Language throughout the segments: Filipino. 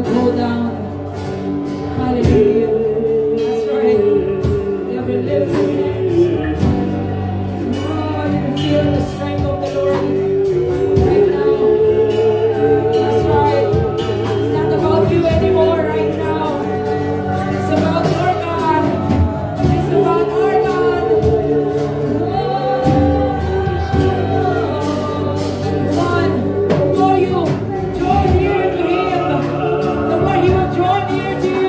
go down. Hallelujah. That's right. Every lift your hands. Oh, you can feel the strength of the Lord right now. That's right. It's not about you anymore right now. It's about our God. It's about our God. One, the more you draw near to Him, the more He will draw near to you.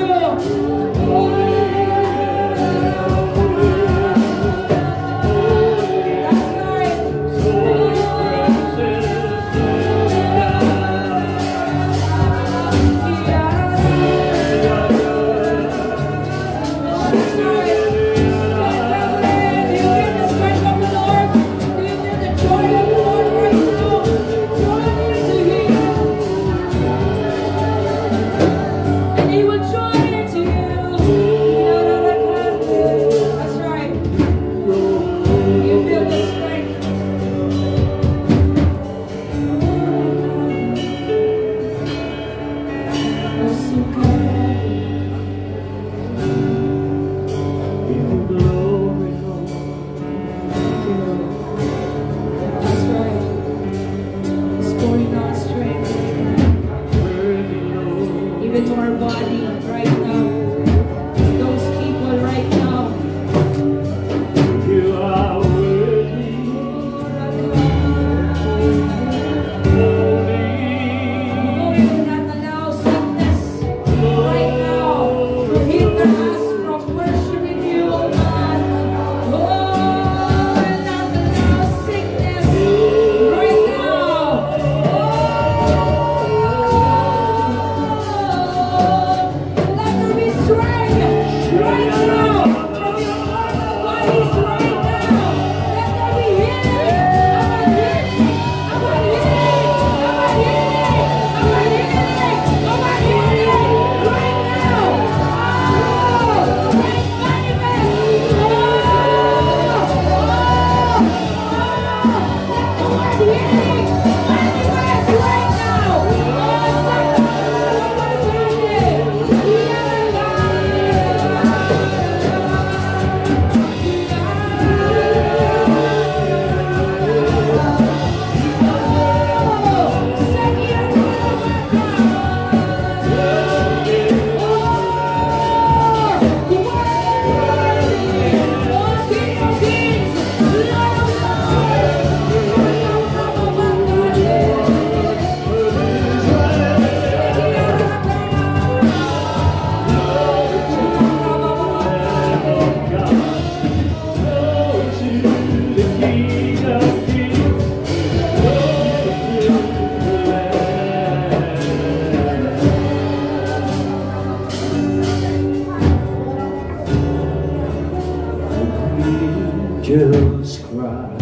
Angels cry,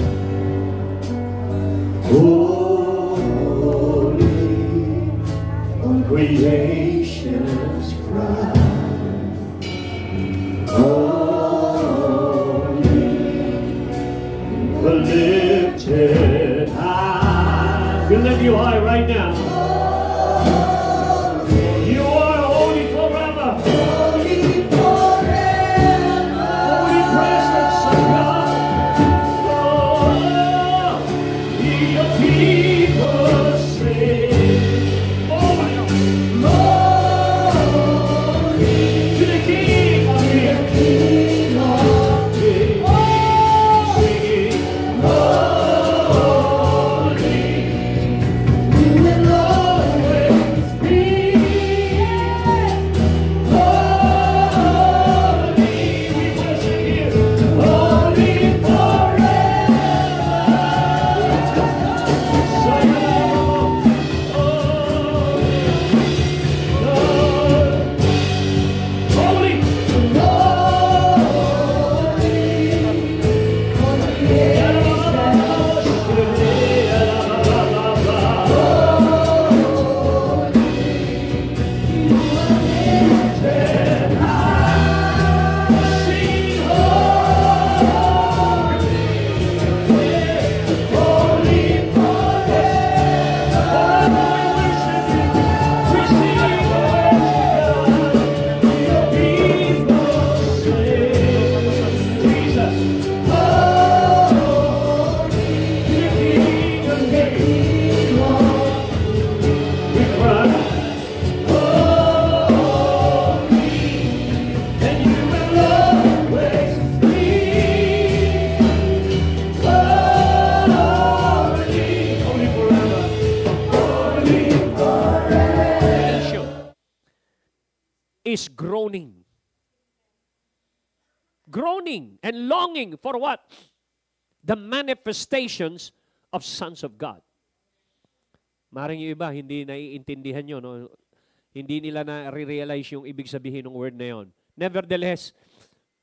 holy, all creation's cry, holy, the lifted high. We lift you high right now. You are holy forever. Holy forever. Holy presence of God. People sing, oh my God, glory to the King of Kings, singing, holy, you alone. is groaning. Groaning and longing for what? The manifestations of sons of God. Maring yung iba, hindi naiintindihan yun. No? Hindi nila na-realize yung ibig sabihin ng word na yon. Nevertheless,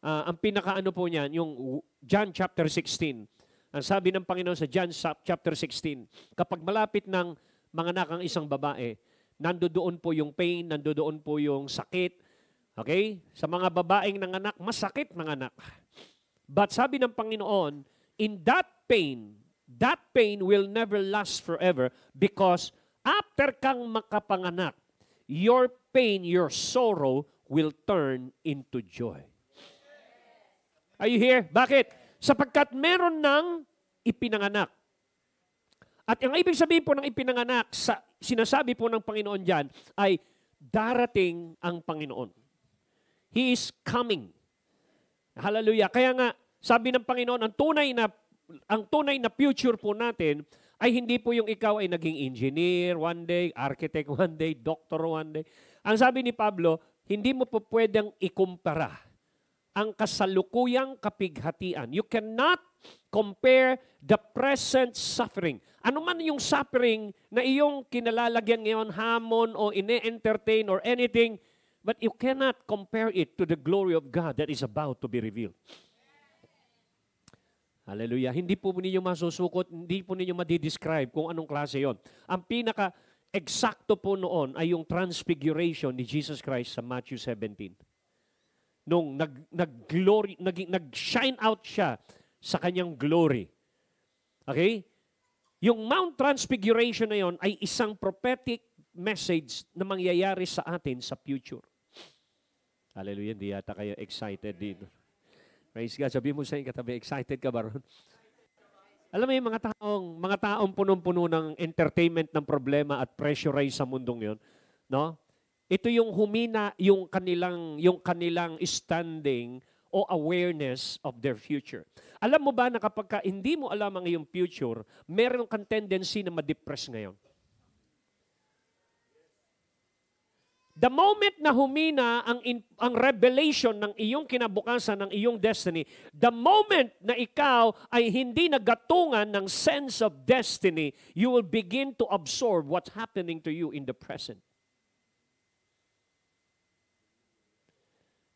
ang pinakaano po niyan, yung John chapter 16. Ang sabi ng Panginoon sa John chapter 16, kapag malapit ng manganak ang isang babae, nandoon po yung pain, nandoon po yung sakit. Okay? Sa mga babaeng nanganak, masakit manganak. But sabi ng Panginoon, in that pain will never last forever because after kang makapanganak, your pain, your sorrow will turn into joy. Are you here? Bakit? Sapagkat meron ng ipinanganak. At ang ibig sabihin po ng ipinanganak, sinasabi po ng Panginoon dyan, ay darating ang Panginoon. He is coming. Hallelujah. Kaya nga, sabi ng Panginoon, ang tunay na future po natin ay hindi po yung ikaw ay naging engineer one day, architect one day, doctor one day. Ang sabi ni Pablo, hindi mo po pwedeng ikumpara ang kasalukuyang kapighatian. You cannot compare the present suffering. Ano man yung suffering na iyong kinalalagyan ngayon, hamon o ine-entertain or anything, but you cannot compare it to the glory of God that is about to be revealed. Hallelujah. Hindi po ninyo masusukot, hindi po ninyo madidescribe kung anong klase yon. Ang pinaka-eksakto po noon ay yung transfiguration ni Jesus Christ sa Matthew 17. Nung nag-shine out siya sa kanyang glory. Okay? Yung Mount Transfiguration na yon ay isang prophetic message na mangyayari sa atin sa future. Hallelujah, hindi yata kayo excited dito. Praise God, sabi mo sa iyong katabi, excited ka ba ron? Alam mo yung mga taong punong-puno ng entertainment ng problema at pressurize sa mundong yon, no? Ito yung humina yung kanilang standing o awareness of their future. Alam mo ba na kapag hindi mo alam ang iyong future, meron kang tendency na ma-depress ngayon. The moment na humina ang revelation ng iyong kinabukasan, ng iyong destiny, the moment na ikaw ay hindi nagatungan ng sense of destiny, you will begin to absorb what's happening to you in the present.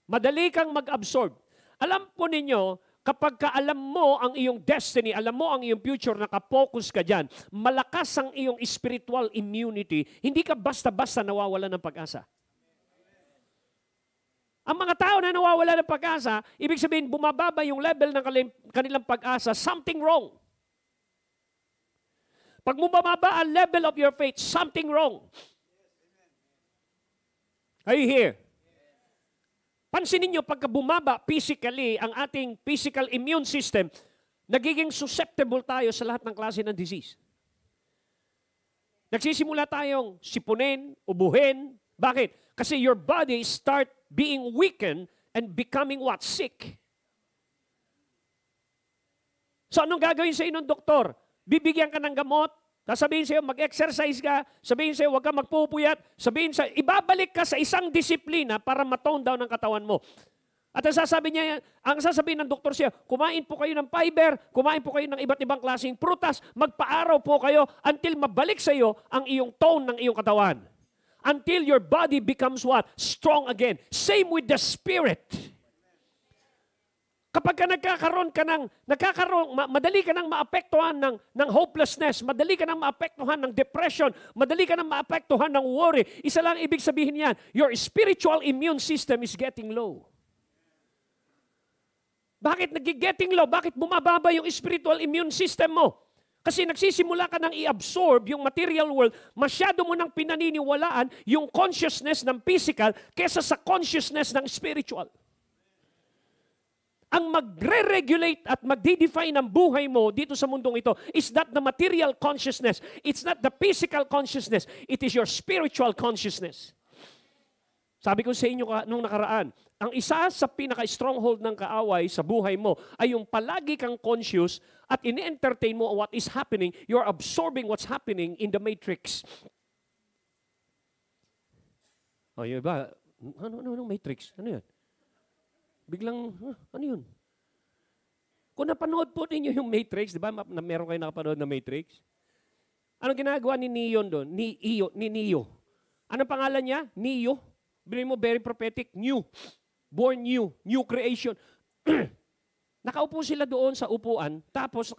Madali kang mag-absorb. Alam po ninyo, kapag alam mo ang iyong destiny, alam mo ang iyong future, nakapokus ka dyan, malakas ang iyong spiritual immunity, hindi ka basta-basta nawawala ng pag-asa. Ang mga tao na nawawala ng pag-asa, ibig sabihin, bumababa yung level ng kanilang pag-asa, something wrong. Pag bumababa ang level of your faith, something wrong. Are you here? Pansinin nyo, pagka bumaba physically, ang ating physical immune system, nagiging susceptible tayo sa lahat ng klase ng disease. Nagsisimula tayong sipunin, ubuhin. Bakit? Kasi your body start being weakened and becoming what? Sick. So anong gagawin sa inong doktor? Bibigyan ka ng gamot, sasabihin sa'yo, mag-exercise ka, sabihin sa'yo, huwag ka magpupuyat, sabihin sa'yo, ibabalik ka sa isang disiplina para matone down ang katawan mo. At ang sasabihin ng doktor siya, kumain po kayo ng fiber, kumain po kayo ng iba't ibang klaseng prutas, magpaaraw po kayo until mabalik sa iyo ang iyong tone ng iyong katawan. Until your body becomes what? Strong again. Same with the spirit. Kapag madali ka nang maapektuhan ng hopelessness, madali ka nang maapektuhan ng depression, madali ka nang maapektuhan ng worry, isa lang ibig sabihin yan, your spiritual immune system is getting low. Bakit nag-getting low? Bakit bumababa yung spiritual immune system mo? Kasi nagsisimula ka nang i-absorb yung material world, masyado mo nang pinaniniwalaan yung consciousness ng physical kesa sa consciousness ng spiritual. Ang magre-regulate at magde-define ng buhay mo dito sa mundong ito is not the material consciousness. It's not the physical consciousness. It is your spiritual consciousness. Sabi ko sa inyo nung nakaraan, ang isa sa pinaka-stronghold ng kaaway sa buhay mo ay yung palagi kang conscious at ini-entertain mo what is happening. You're absorbing what's happening in the matrix. O yung iba, Ano, Matrix? Ano yan? Biglang, ano yun? Kung napanood po ninyo yung Matrix, di ba? Meron kayo nakapanood na Matrix? Anong ginagawa ni Neo doon? Ni Neo. Anong pangalan niya? Neo. Bilhin mo, very prophetic. New. Born new. New creation. Nakaupo sila doon sa upuan, tapos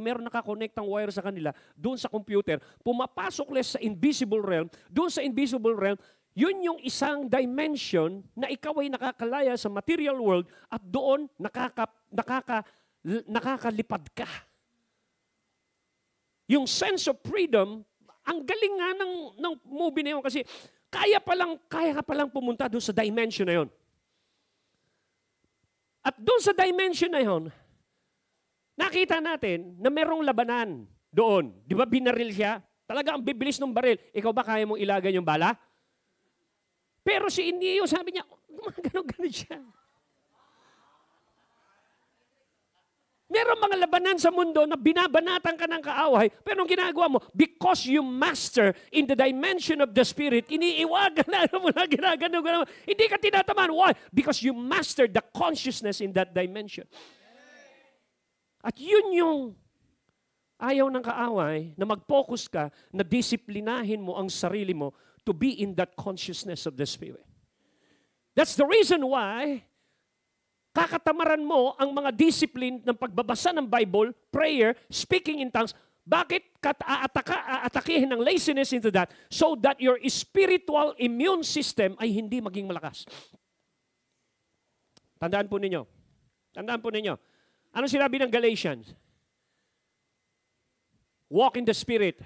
meron nakakonektang wire sa kanila, doon sa computer, pumapasok sa invisible realm, doon sa invisible realm, yun yung isang dimension na ikaw ay nakakalaya sa material world at doon nakakalipad ka. Yung sense of freedom, ang galing nga ng movie na yun kasi kaya ka palang pumunta doon sa dimension na yun. At doon sa dimension na yun, nakita natin na merong labanan doon. Di ba binaril siya? Talaga ang bibilis ng baril. Ikaw ba kaya mong ilagan yung bala? Pero si Neo, sabi niya, gumagano-gano siya. Meron mga labanan sa mundo na binabanatan ka ng kaaway, pero ang ginagawa mo, because you master in the dimension of the Spirit, iniiwagan na mo na ginagano. Hindi ka tinatamaan. Why? Because you master the consciousness in that dimension. At yun yung ayaw ng kaaway na mag-focus ka, na disiplinahin mo ang sarili mo to be in that consciousness of the Spirit. That's the reason why kakatamaran mo ang mga discipline ng pagbabasa ng Bible, prayer, speaking in tongues. Bakit aatakihin ng laziness into that? So that your spiritual immune system ay hindi maging malakas. Tandaan po ninyo. Ano sinabi ng Galatians? Walk in the Spirit.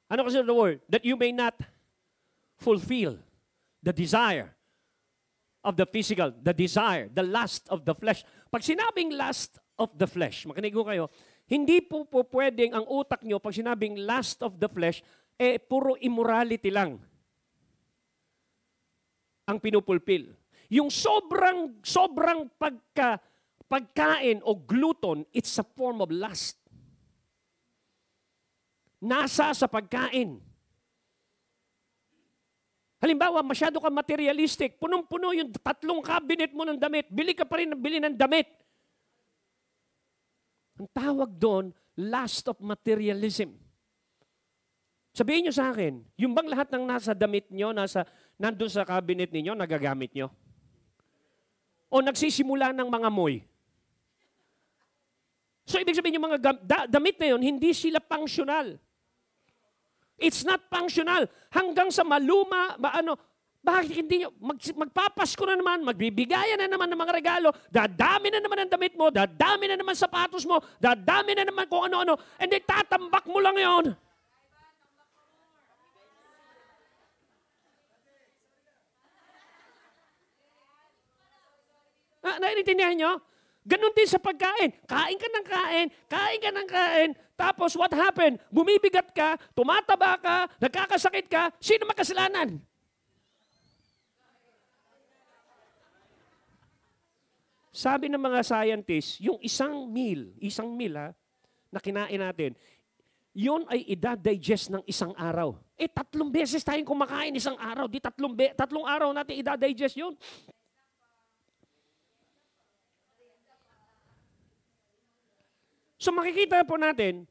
Ano kasi the word? That you may not fulfill the desire of the physical, the desire, the lust of the flesh. Pag sinabing lust of the flesh, makinig ko kayo, hindi po pwedeng ang utak nyo, pag sinabing lust of the flesh, puro immorality lang ang pinupulpil. Yung sobrang pagkain o glutton, it's a form of lust. Nasa sa pagkain. Halimbawa, masyado ka materialistic, punong-puno yung 3 cabinet mo ng damit, bili ka pa rin ng damit. Ang tawag doon, lust of materialism. Sabihin nyo sa akin, yung bang lahat ng nasa damit nyo, nandun sa cabinet ninyo, nagagamit nyo? O nagsisimula ng mga moy? So, ibig sabihin yung mga damit na yun, hindi sila functional. It's not functional. Hanggang sa maluma, bakit hindi nyo, magpapasko na naman, magbibigayan na naman ng mga regalo, dadami na naman ang damit mo, dadami na naman sapatos mo, dadami na naman kung ano-ano, and then tatambak mo lang yon. Naiintindihan nyo? Ganon din sa pagkain. Kain ka ng kain, tapos what happened? Bumibigat ka, tumataba ka, nagkakasakit ka, sino makasalanan? Sabi ng mga scientists, yung isang meal na kinain natin, yun ay i-digest ng isang araw. 3 beses tayong kumakain isang araw, di 3 araw natin i-digest yun. So makikita po natin,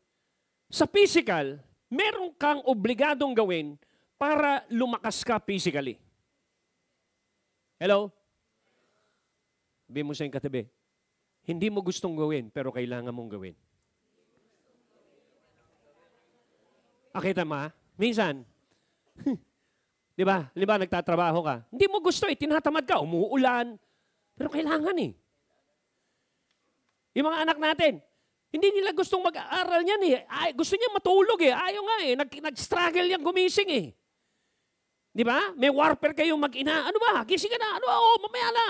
sa physical, meron kang obligadong gawin para lumakas ka physically. Hello? Sabi mo sa iyong katabi, hindi mo gustong gawin, pero kailangan mong gawin. Akita mo, minsan, di ba, nagtatrabaho ka, hindi mo gusto tinatamad ka, umuulan, pero kailangan Yung mga anak natin, hindi nila gustong mag-aaral niyan gusto niya matulog Ayaw nga nag-struggle yan gumising Di ba? May warfare kayong mag-ina. Ano ba? Gising ka na. Mamaya na.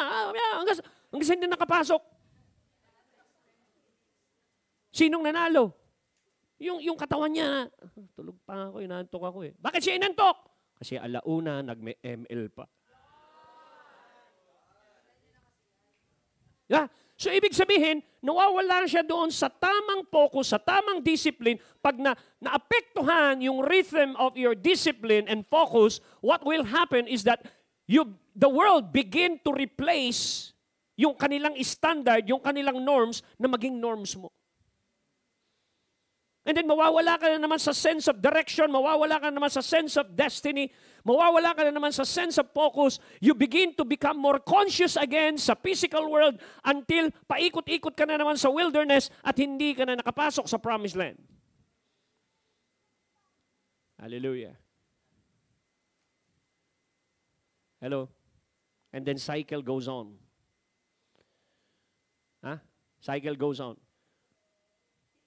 Hanggang hindi nakapasok. Sinong nanalo? Yung katawan niya. Tulog pa ako, inantok ako Bakit siya inantok? Kasi alauna, nag-ML pa. Yeah. So, ibig sabihin, nawawala siya doon sa tamang focus, sa tamang discipline. Pag naapektuhan yung rhythm of your discipline and focus, what will happen is that the world begin to replace yung kanilang standard, yung kanilang norms na maging norms mo. And then mawawala ka na naman sa sense of direction, mawawala ka na naman sa sense of destiny, mawawala ka na naman sa sense of focus. You begin to become more conscious again sa physical world until paikot-ikot ka na naman sa wilderness at hindi ka na nakapasok sa promised land. Hallelujah. Hello? And then cycle goes on. Cycle goes on.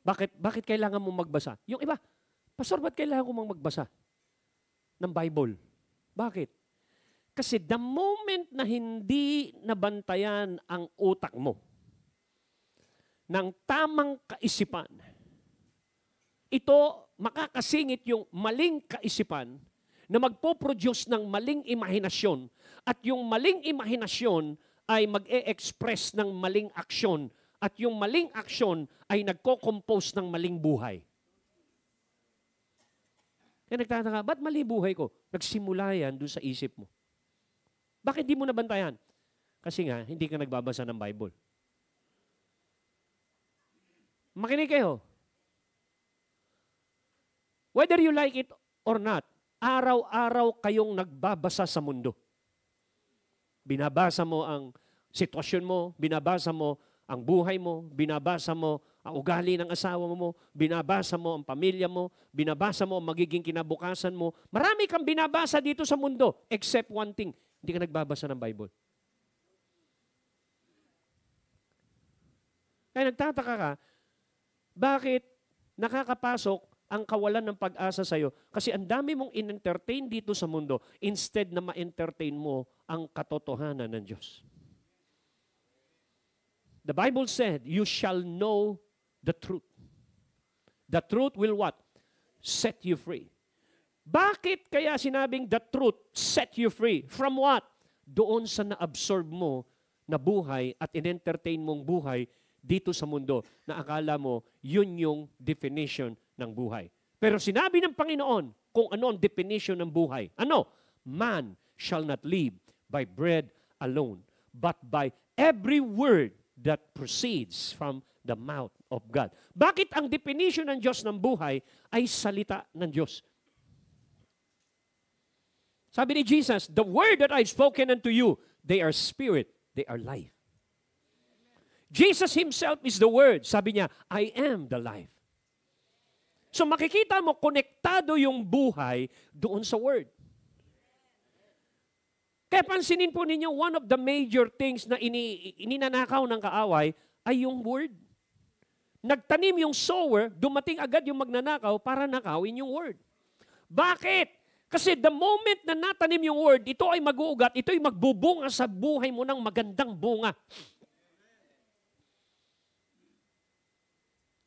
Bakit kailangan mo magbasa? Yung iba, Pastor, ba't kailangan ko magbasa ng Bible? Bakit? Kasi the moment na hindi nabantayan ang utak mo ng tamang kaisipan, ito makakasingit yung maling kaisipan na magpo-produce ng maling imahinasyon at yung maling imahinasyon ay mag-e-express ng maling aksyon at yung maling aksyon ay nagko-compose ng maling buhay. Kaya nagtataka, ba't mali buhay ko? Nagsimula yan doon sa isip mo. Bakit di mo nabantayan? Kasi nga, hindi ka nagbabasa ng Bible. Makinig kayo. Whether you like it or not, araw-araw kayong nagbabasa sa mundo. Binabasa mo ang sitwasyon mo, binabasa mo ang buhay mo, binabasa mo ang ugali ng asawa mo, binabasa mo ang pamilya mo, binabasa mo ang magiging kinabukasan mo. Marami kang binabasa dito sa mundo, except one thing, hindi ka nagbabasa ng Bible. Kaya nagtataka ka, bakit nakakapasok ang kawalan ng pag-asa sa'yo? Kasi ang dami mong in-entertain dito sa mundo, instead na ma-entertain mo ang katotohanan ng Diyos. The Bible said, you shall know the truth. The truth will what? Set you free. Bakit kaya sinabing the truth set you free? From what? Doon sa na-absorb mo na buhay at in-entertain mong buhay dito sa mundo na akala mo yun yung definition ng buhay. Pero sinabi ng Panginoon kung ano ang definition ng buhay. Ano? Man shall not live by bread alone, but by every word that proceeds from the mouth of God. Bakit ang definition ng Diyos ng buhay ay salita ng Diyos? Sabi ni Jesus, the word that I've spoken unto you, they are spirit, they are life. Jesus himself is the word. Sabi niya, I am the life. So makikita mo, konektado yung buhay doon sa word. Kaya pansinin po ninyo, one of the major things na ininanakaw ng kaaway ay yung word. Nagtanim yung sower, dumating agad yung magnanakaw para nakawin yung word. Bakit? Kasi the moment na natanim yung word, ito ay mag-uugat, ito ay magbubunga sa buhay mo ng magandang bunga.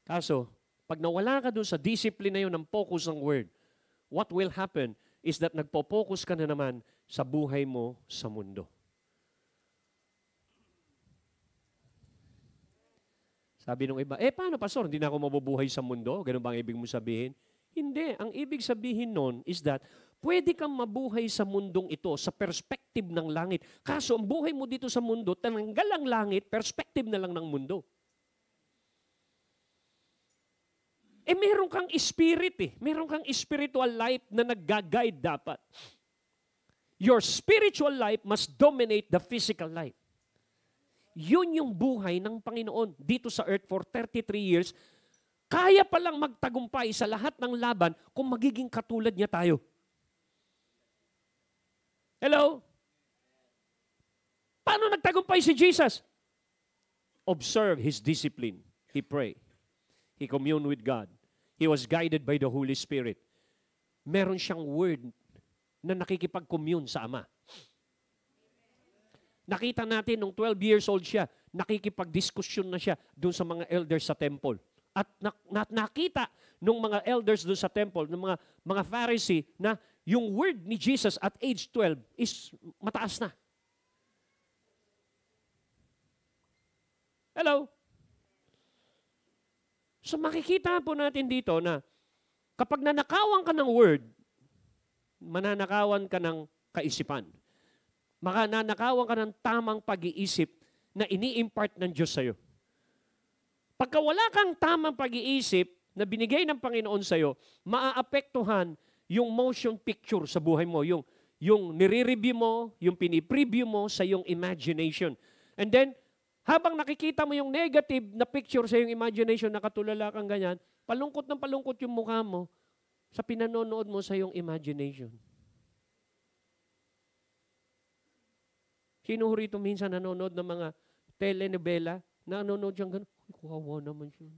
Kaso, pag nawala ka doon sa discipline na yun ng focus ng word, what will happen is that nagpo-focus ka na naman sa buhay mo sa mundo. Sabi nung iba, paano pastor, hindi na ako mabubuhay sa mundo? Ganun ba ang ibig mo sabihin? Hindi. Ang ibig sabihin nun is that pwede kang mabuhay sa mundong ito sa perspective ng langit. Kaso ang buhay mo dito sa mundo, tananggal ang langit, perspective na lang ng mundo. Meron kang spirit Meron kang spiritual life na nag-guide dapat. Your spiritual life must dominate the physical life. Yun yung buhay ng Panginoon dito sa earth for 33 years. Kaya palang magtagumpay sa lahat ng laban kung magiging katulad niya tayo. Hello? Paano nagtagumpay si Jesus? Observe his discipline. He prayed. He communed with God. He was guided by the Holy Spirit. Meron siyang word na nakikipag-commune sa Ama. Nakita natin nung 12 years old siya, nakikipag-diskusyon na siya doon sa mga elders sa temple. At nakita nung mga elders doon sa temple, ng mga Pharisee, na yung word ni Jesus at age 12 is mataas na. Hello? So makikita po natin dito na kapag nanakawan ka ng word, mananakawan ka ng kaisipan. Nanakawan ka ng tamang pag-iisip na ini-impart ng Diyos sa'yo. Pagka wala kang tamang pag-iisip na binigay ng Panginoon sa'yo, maaapektuhan yung motion picture sa buhay mo, yung nire-review mo, yung pinipreview mo sa yung imagination. And then, habang nakikita mo yung negative na picture sa yung imagination, nakatulala kang ganyan, palungkot ng palungkot yung mukha mo sa pinanonood mo sa yung imagination. Sino rito minsan nanonood ng mga telenovela, nanonood siyang gano'n, ay, kawawa naman siya.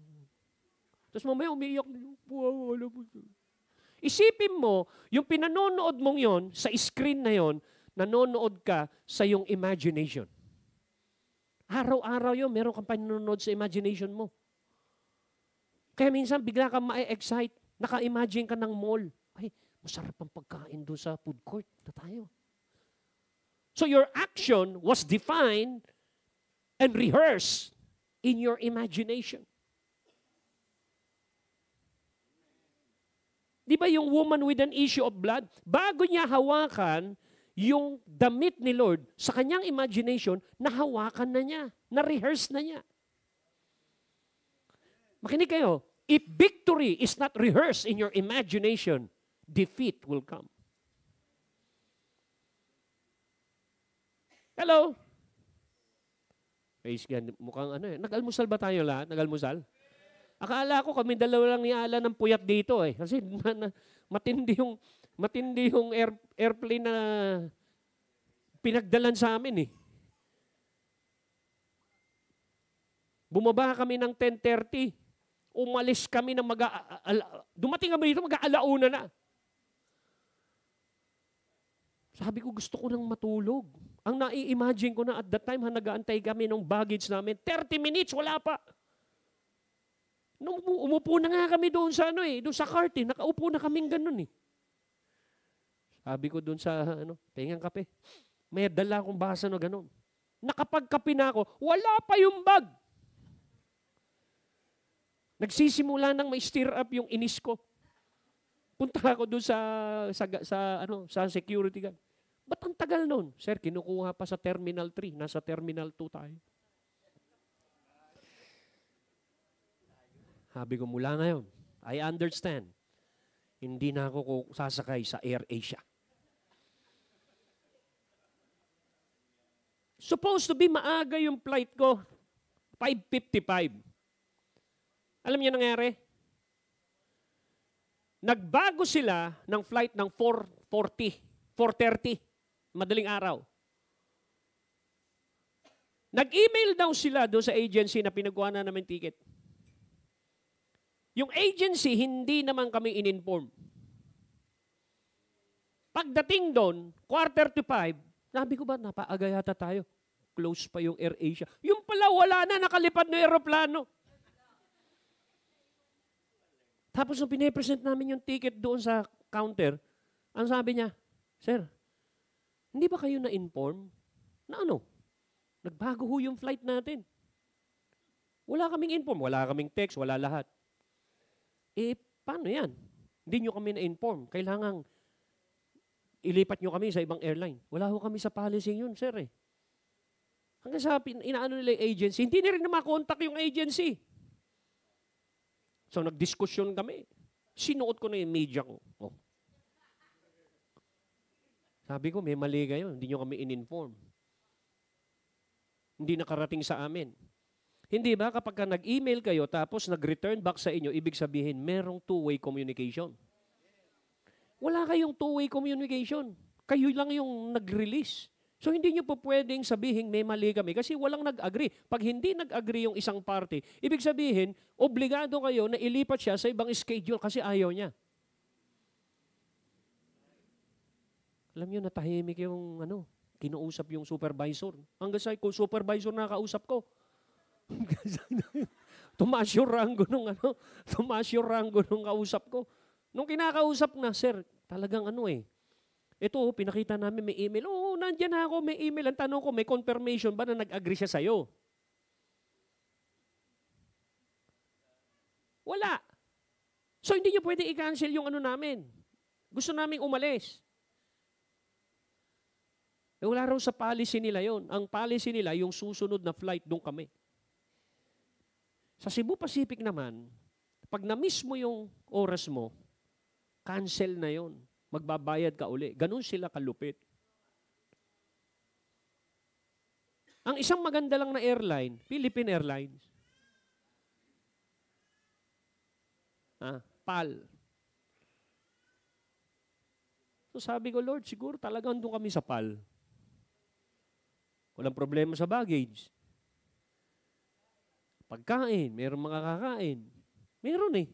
Tapos mamaya umiiyak, kawawa naman siya. Isipin mo, yung pinanonood mong yon sa screen na yon, nanonood ka sa yung imagination. Araw-araw yun, meron kang panonood sa imagination mo. Kaya minsan, bigla kang ma-excite. Naka-imagine ka ng mall. Ay, masarap ang pagkain doon sa food court na tayo. So your action was defined and rehearsed in your imagination. Di ba yung woman with an issue of blood, bago niya hawakan yung damit ni Lord, sa kanyang imagination, nahawakan na niya, na-rehearse na niya. Makinig kayo, if victory is not rehearsed in your imagination, defeat will come. Hello? Praise God. Mukhang ano eh. Nag-almusal ba tayo lahat? Nag-almusal? Akala ko kami dalawa lang ni Alan ng puyat dito eh. Kasi matindi yung airplane na pinagdalan sa amin eh. Bumaba kami ng 10:30. Umalis kami ng dumating kami dito mag-aalauna na. Sabi ko gusto ko nang matulog. Ang nai-imagine ko na at that time nag-aantay kami ng baggage namin. 30 minutes, wala pa. Nung umupo na nga kami doon sa doon sa cart eh. Nakaupo na kaming ganun eh. Sabi ko doon sa pengang kape. May dala akong basa na ganun. Nakapagkape na ako, wala pa yung bag. Nagsisimula nang may stir up yung inis ko. Punta ako doon sa security guard. Ba't ang tagal nun? Sir, kinukuha pa sa Terminal 3. Nasa Terminal 2 tayo. Sabi ko, mula ngayon, I understand. Hindi na ako sasakay sa Air Asia. Supposed to be maaga yung flight ko. 5:55. Alam niyo nangyari? Nagbago sila ng flight ng 4:30. Madaling araw. Nag-email daw sila doon sa agency na pinagawa na namin ticket. Yung agency, hindi naman kami in-inform. Pagdating doon, 4:45, sabi ko ba, napaaga yata tayo. Close pa yung Air Asia. Yung pala, wala na, nakalipad na aeroplano. Tapos nung pinipresent namin yung ticket doon sa counter, ang sabi niya, Sir, hindi ba kayo na-inform? Na ano? Nagbago ho yung flight natin. Wala kaming inform, wala kaming text, wala lahat. Eh, paano yan? Hindi nyo kami na-inform. Kailangan ilipat nyo kami sa ibang airline. Wala ho kami sa policy yun, sir eh. Hanggang sa inaano nila yung agency, hindi na rin na makontak yung agency. So, nagdiskusyon kami. Sinuot ko na yung media ko. Oh. Sabi ko, may mali kayo. Hindi nyo kami in-inform. Hindi nakarating sa amin. Hindi ba kapag ka nag-email kayo tapos nag-return back sa inyo, ibig sabihin, merong two-way communication. Wala kayong two-way communication. Kayo lang yung nag-release. So, hindi nyo po pwedeng sabihin may mali kami kasi walang nag-agree. Pag hindi nag-agree yung isang party, ibig sabihin, obligado kayo na ilipat siya sa ibang schedule kasi ayaw niya. Alam nyo, natahimik yung kinuusap yung supervisor. Hanggang sa supervisor na kausap ko. Tumaas yung rango nung kausap ko. Nung kinakausap na, sir, talagang ito, pinakita namin may email. Oo, nandyan ako, may email. Ang tanong ko, may confirmation ba na nag-agree siya sa'yo? Wala. So, hindi nyo pwede i-cancel yung ano namin. Gusto namin umalis. Wala raw sa policy nila yon. Ang policy nila, yung susunod na flight, doon kami. Sa Cebu Pacific naman, pag na-miss mo yung oras mo, cancel na yon. Magbabayad ka uli. Ganun sila kalupit. Ang isang maganda lang na airline, Philippine Airlines. PAL. So sabi ko, Lord, siguro talagang doon kami sa PAL. Walang problema sa baggage. Pagkain, mayroong mga kakain. Meron eh.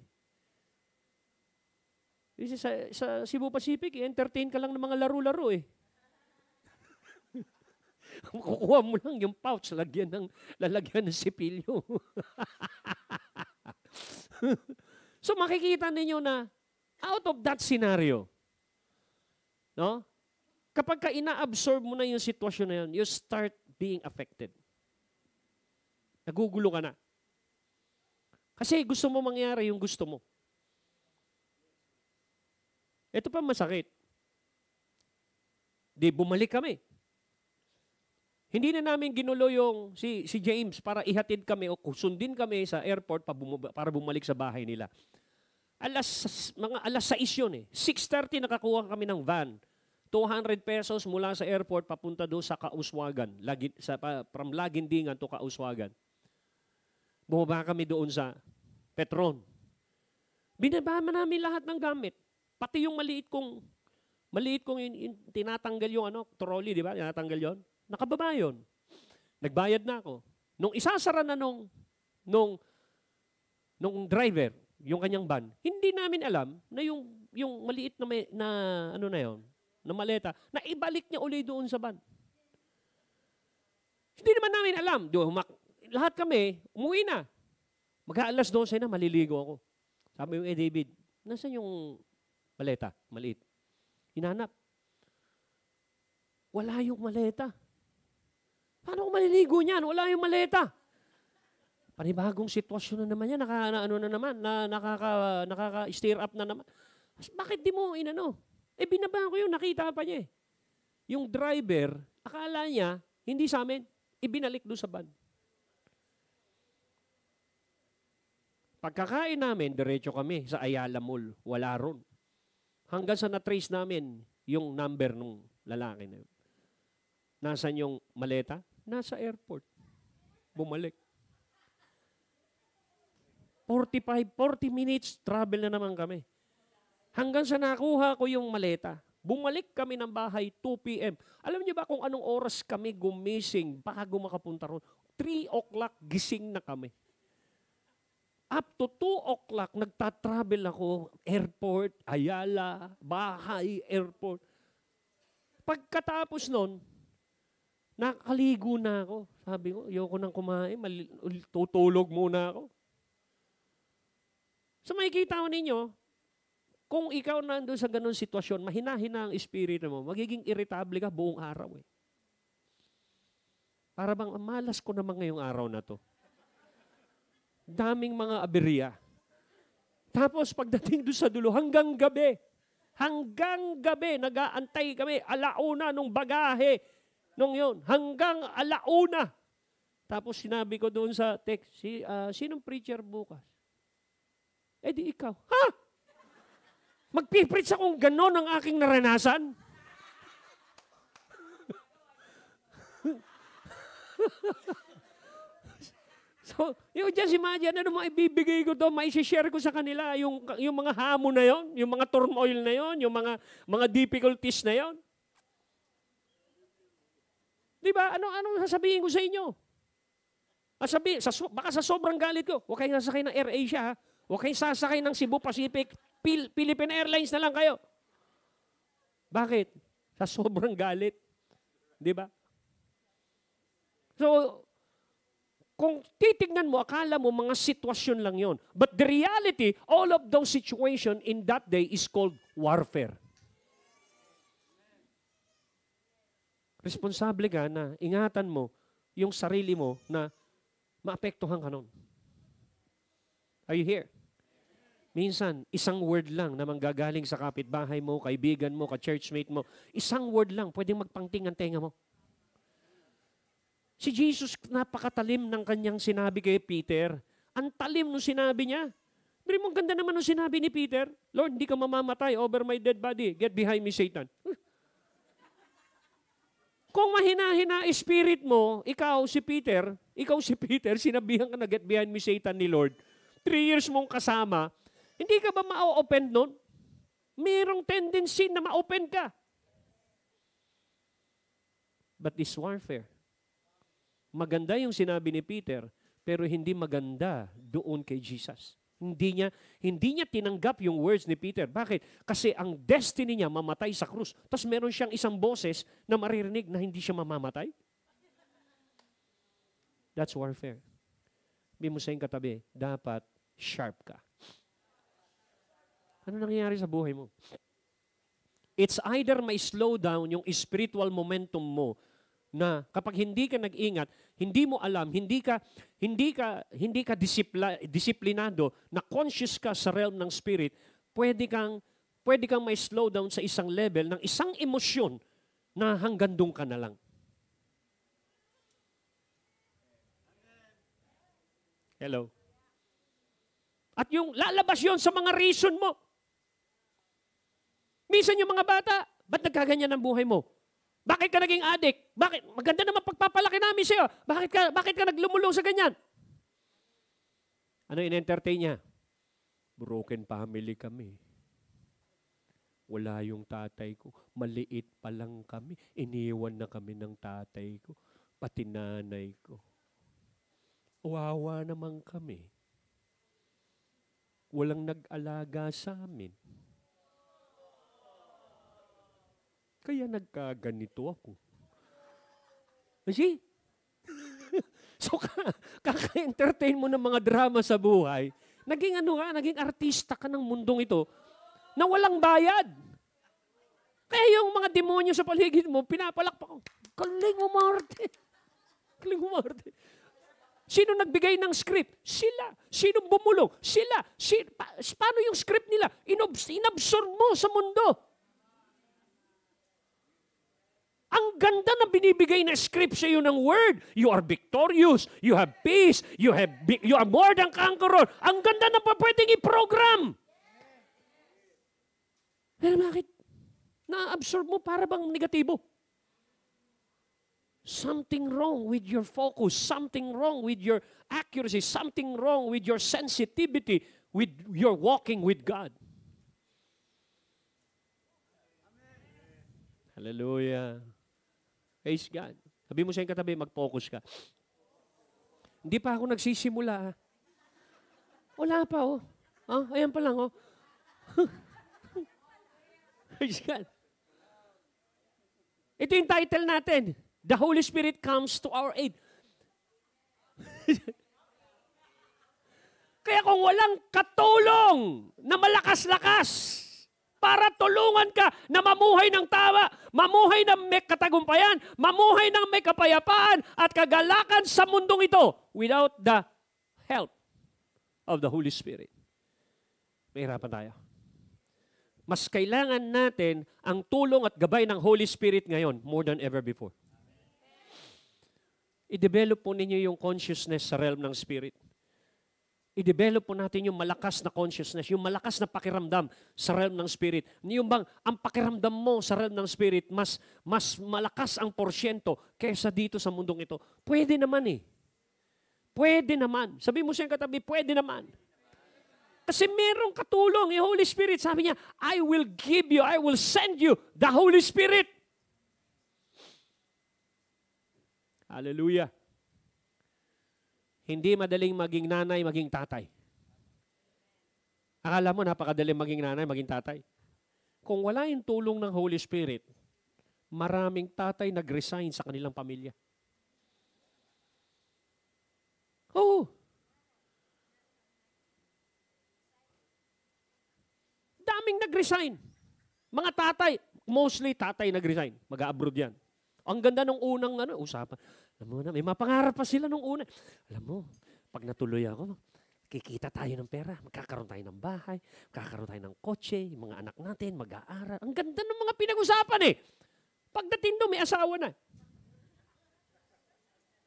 Kasi sa Cebu Pacific, entertain ka lang ng mga laro-laro eh. Kukuha mo lang yung pouch, lalagyan ng sipilyo. So makikita ninyo na out of that scenario, no? Kapag ka ina-absorb mo na yung sitwasyon na yun, you start being affected. Nagugulo ka na. Kasi gusto mo mangyari yung gusto mo. Ito pa masakit. Di bumalik kami. Hindi na namin ginulo yung si James para ihatid kami o sundin kami sa airport para bumalik sa bahay nila. Mga alas 6 yun eh. 6:30 nakakuha kami ng van. 200 pesos mula sa airport papunta doon sa Kauswagan. From Lagindingan to Kauswagan. Bumaba kami doon sa Petron. Binaba namin lahat ng gamit. Pati yung maliit kong tinatanggal yung trolley, di ba? Tinatanggal yon. Nakababa yun. Nagbayad na ako. Nung isasara na nung driver, yung kanyang van, hindi namin alam na yung maliit na maleta, na ibalik niya uli doon sa van. Hindi naman namin alam. Lahat kami, umuwi na. Mag-aalas 12 na, maliligo ako. Sabi yung David, nasaan yung maleta? Maliit. Hinanap. Wala yung maleta. Paano ko maliligo niyan? Wala yung maleta. Panibagong sitwasyon na naman yan. Nakaka-stir up na naman. Bakit di mo binaba ko yun. Nakita pa niya eh. Yung driver, akala niya, hindi sa amin, ibinalik doon sa van. Pagkakain namin, diretso kami sa Ayala Mall. Wala ron. Hanggang sa na-trace namin yung number nung lalaki na yun. Nasaan yung maleta? Nasa airport. Bumalik. 40 minutes travel na naman kami. Hanggang sa nakuha ko yung maleta. Bumalik kami ng bahay 2 p.m. Alam niyo ba kung anong oras kami gumising bago makapunta ron? 3 o'clock gising na kami. Up to 2 o'clock nagtatravel ako. Airport, Ayala, bahay, airport. Pagkatapos nun, nakaligo na ako. Sabi ko, ayoko nang kumain. Tutulog muna ako. So makikita mo ninyo, kung ikaw nandun sa ganun sitwasyon, mahina-hina ang espiritu mo, magiging irritable ka buong araw eh. Para bang malas ko naman ngayong araw na to. Daming mga aberya. Tapos pagdating doon sa dulo, hanggang gabi, nag-aantay kami, 1:00 nung bagahe, nung yun, hanggang 1:00. Tapos sinabi ko doon sa text, sinong preacher bukas? Eh di ikaw. Ha? Magpipreach akong ganon ang aking naranasan? So, just imagine, ano mga ibibigay ko to, maisi-share ko sa kanila, yung mga hamon na yon, yung mga turmoil na yon, yung mga difficulties na yon. Di ba? Ano sasabihin ko sa inyo? Baka sa sobrang galit ko, huwag kayong sasakay ng AirAsia, ha? Huwag kayong sasakay ng Cebu Pacific, Philippine Airlines na lang kayo. Bakit? Sa sobrang galit. Di ba? So, kung titignan mo, akala mo mga sitwasyon lang yon. But the reality, all of those situations in that day is called warfare. Responsable ka na ingatan mo yung sarili mo na maapektuhan ka nun. Are you here? Minsan, isang word lang na manggagaling sa kapitbahay mo, kaibigan mo, ka-churchmate mo, isang word lang, pwedeng magpangting ang tenga mo. Si Jesus, napakatalim ng kanyang sinabi kay Peter. Ang talim nung sinabi niya. Pero ang ganda naman nung sinabi ni Peter, Lord, hindi ka mamamatay over my dead body. Get behind me, Satan. Kung mahina-hina spirit mo, ikaw si Peter, sinabihan ka na get behind me, Satan ni Lord. 3 years mong kasama, hindi ka ba ma-open nun? Mayroong tendency na ma-open ka. But this warfare, maganda yung sinabi ni Peter, pero hindi maganda doon kay Jesus. Hindi niya tinanggap yung words ni Peter. Bakit? Kasi ang destiny niya mamatay sa krus. Tapos meron siyang isang boses na maririnig na hindi siya mamamatay. That's warfare. Sabi mo sa iyong katabi, dapat sharp ka. Ano nangyayari sa buhay mo? It's either may slow down yung spiritual momentum mo na kapag hindi ka nag-ingat, hindi mo alam, hindi ka disiplinado, na conscious ka sa realm ng spirit, pwede kang may slow down sa isang level ng isang emosyon na hanggang doon ka na lang. Hello? At yung lalabas yon sa mga reason mo. Minsan yung mga bata, ba't nagkaganyan ang buhay mo? Bakit ka naging addict? Bakit? Maganda naman pagpapalaki namin sa'yo. Bakit ka naglumulong sa ganyan? Ano in-entertain niya? Broken family kami. Wala yung tatay ko. Maliit pa lang kami. Iniwan na kami ng tatay ko. Pati nanay ko. Wawa naman kami. Walang nag-alaga sa amin. Kaya nagkaganito ako. See? So, kaka-entertain mo ng mga drama sa buhay, naging artista ka ng mundong ito na walang bayad. Kaya yung mga demonyo sa paligid mo, pinapalakpak ko, galing umarte. Galing umarte. Sino nagbigay ng script? Sila. Sino bumulong? Sila. Paano yung script nila? Inabsorb mo sa mundo. Ang ganda na binibigay na script sa iyo ng word. You are victorious. You have peace. You are more than conqueror. Ang ganda na pa pwedeng i-program. Pero bakit? Na-absorb mo para bang negatibo? Something wrong with your focus. Something wrong with your accuracy. Something wrong with your sensitivity. With your walking with God. Hallelujah. Praise God. Sabi mo sa iyong katabi, mag-focus ka. Hindi pa ako nagsisimula. Wala pa, oh. Ayan pa lang, oh. Praise God. Ito yung title natin. The Holy Spirit comes to our aid. Kaya kung walang katulong na malakas-lakas, para tulungan ka na mamuhay ng tama, mamuhay ng may katagumpayan, mamuhay ng may kapayapaan at kagalakan sa mundong ito without the help of the Holy Spirit. Mahirapan tayo. Mas kailangan natin ang tulong at gabay ng Holy Spirit ngayon more than ever before. I-develop po ninyo yung consciousness sa realm ng Spirit. I-develop po natin yung malakas na consciousness, yung malakas na pakiramdam sa realm ng Spirit. Yung bang ang pakiramdam mo sa realm ng Spirit, mas malakas ang porsyento kaysa dito sa mundong ito. Pwede naman eh. Pwede naman. Sabi mo siyang katabi, pwede naman. Kasi merong katulong, yung Holy Spirit. Sabi niya, I will send you the Holy Spirit. Hallelujah. Hindi madaling maging nanay, maging tatay. Akala mo napakadaling maging nanay, maging tatay. Kung wala yung tulong ng Holy Spirit, maraming tatay nag-resign sa kanilang pamilya. Oo. Daming nag-resign. Mga tatay, mostly tatay nag-resign. Mag-abroad yan. Ang ganda nung unang usapan. Alam mo na, may mapangarap pa sila nung una. Alam mo, pag natuloy ako, kikita tayo ng pera, magkakaroon tayo ng bahay, magkakaroon tayo ng kotse, yung mga anak natin, mag-aaral. Ang ganda ng mga pinag-usapan eh. Pagdating doon, may asawa na.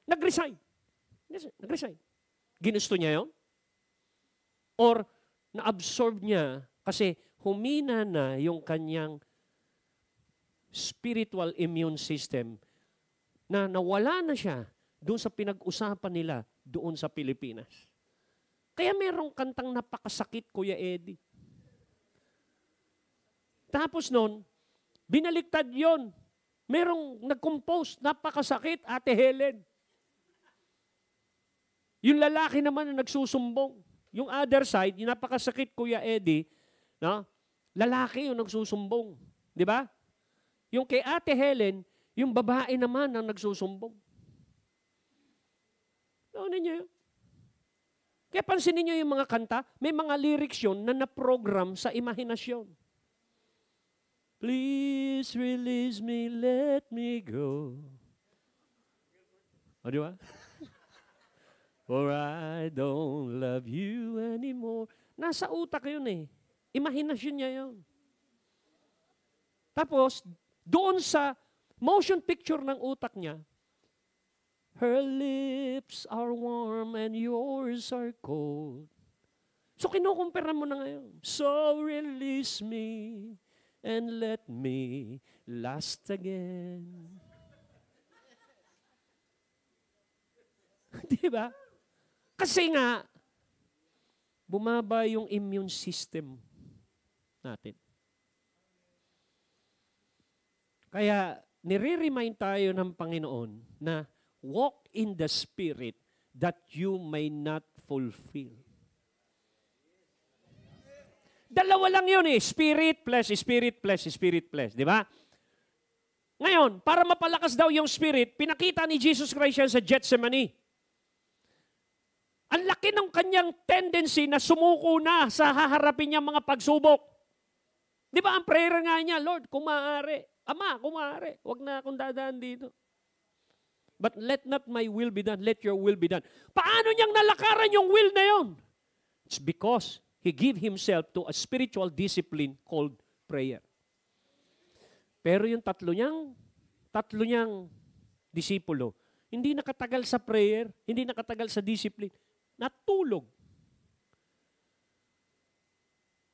Nag-resign. Nag-resign. Ginusto niya yun? Or na-absorb niya kasi humina na yung kanyang spiritual immune system na nawala na siya doon sa pinag-usapan nila doon sa Pilipinas. Kaya merong kantang napakasakit, Kuya Eddie. Tapos noon, binaliktad yon. Merong nag-compose, napakasakit, Ate Helen. Yung lalaki naman na nagsusumbong. Yung other side, yung napakasakit, Kuya Eddie, no? Lalaki yung nagsusumbong. Di ba? Yung kay Ate Helen, yung babae naman ang nagsusumbong. Ano niyo yun? Kaya pansinin niyo yung mga kanta, may mga lyrics yun na na-program sa imahinasyon. Please release me, let me go. O, di ba? For I don't love you anymore. Nasa utak yun eh. Imahinasyon niya yun. Tapos, doon sa motion picture ng utak niya, her lips are warm and yours are cold. So, kinukumpara mo na ngayon. So, release me and let me last again. Di ba? Kasi nga, bumaba yung immune system natin. Kaya, nire-remind tayo ng Panginoon na walk in the Spirit that you may not fulfill. Dalawa lang yun eh. Spirit plus Spirit plus Spirit plus. Di ba? Ngayon, para mapalakas daw yung Spirit, pinakita ni Jesus Christ yan sa Gethsemane. Ang laki ng kanyang tendency na sumuko na sa haharapin niyang mga pagsubok. Di ba ang prayer nga niya, Lord, kung maaari. Ama, kung maaari. Huwag na akong dadaan dito. But let not my will be done, let your will be done. Paano niyang nalakaran yung will na yun? It's because he gave himself to a spiritual discipline called prayer. Pero yung tatlo niyang disipulo, hindi nakatagal sa prayer, hindi nakatagal sa discipline, natulog.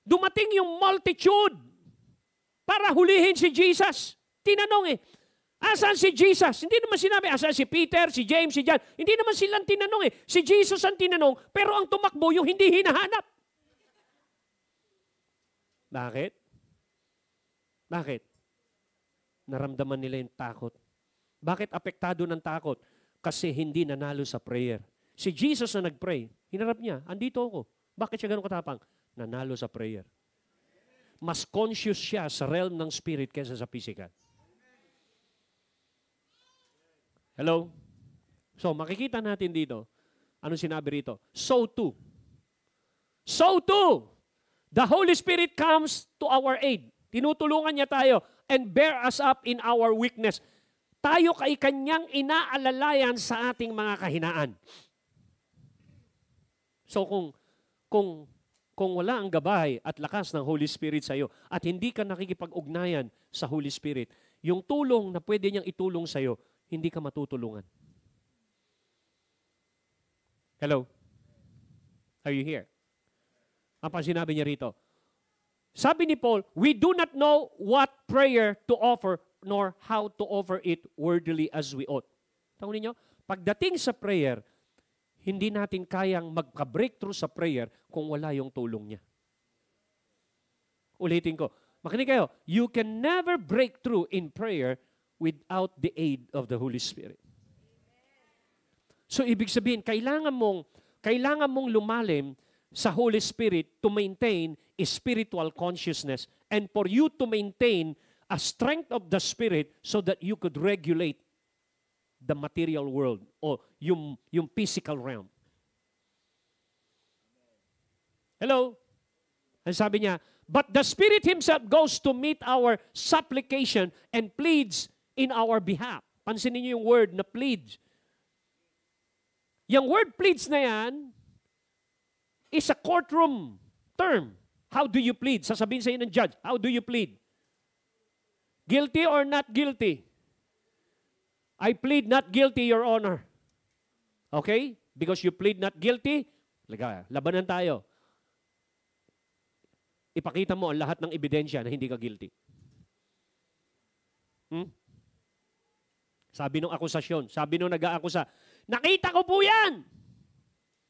Dumating yung multitude para hulihin si Jesus. Tinanong asan si Jesus? Hindi naman sinabi, asan si Peter, si James, si John. Hindi naman silang tinanong Si Jesus ang tinanong, pero ang tumakbo yung hindi hinahanap. Bakit? Bakit? Naramdaman nila yung takot. Bakit apektado ng takot? Kasi hindi nanalo sa prayer. Si Jesus na nag-pray, hinarap niya, andito ako. Bakit siya ganun katapang? Nanalo sa prayer. Mas conscious siya sa realm ng spirit kaysa sa physical. Hello? So, makikita natin dito, anong sinabi rito? So too, the Holy Spirit comes to our aid. Tinutulungan niya tayo and bear us up in our weakness. Tayo kay kanyang inaalalayan sa ating mga kahinaan. So kung wala ang gabay at lakas ng Holy Spirit sa iyo at hindi ka nakikipag-ugnayan sa Holy Spirit, yung tulong na pwede niyang itulong sa iyo, hindi ka matutulungan. Hello? Are you here? Ang sinabi niya rito. Sabi ni Paul, we do not know what prayer to offer nor how to offer it worthily as we ought. Tangon niyo, pagdating sa prayer, hindi natin kayang magka-breakthrough sa prayer kung wala yung tulong niya. Ulitin ko. Makinig kayo. You can never break through in prayer without the aid of the Holy Spirit. So, ibig sabihin, kailangan mong lumalim sa Holy Spirit to maintain a spiritual consciousness and for you to maintain a strength of the Spirit so that you could regulate the material world o yung physical realm. Hello? Ang sabi niya, but the Spirit Himself goes to meet our supplication and pleads in our behalf. Pansinin niyo yung word na pleads. Yung word pleads na yan, is a courtroom term. How do you plead? Sasabihin sa iyo ng judge, how do you plead? Guilty or not guilty? I plead not guilty, Your Honor. Okay? Because you plead not guilty, labanan tayo. Ipakita mo ang lahat ng ebidensya na hindi ka guilty. Sabi nung akusasyon, sabi nung nag-aakusa, nakita ko po yan!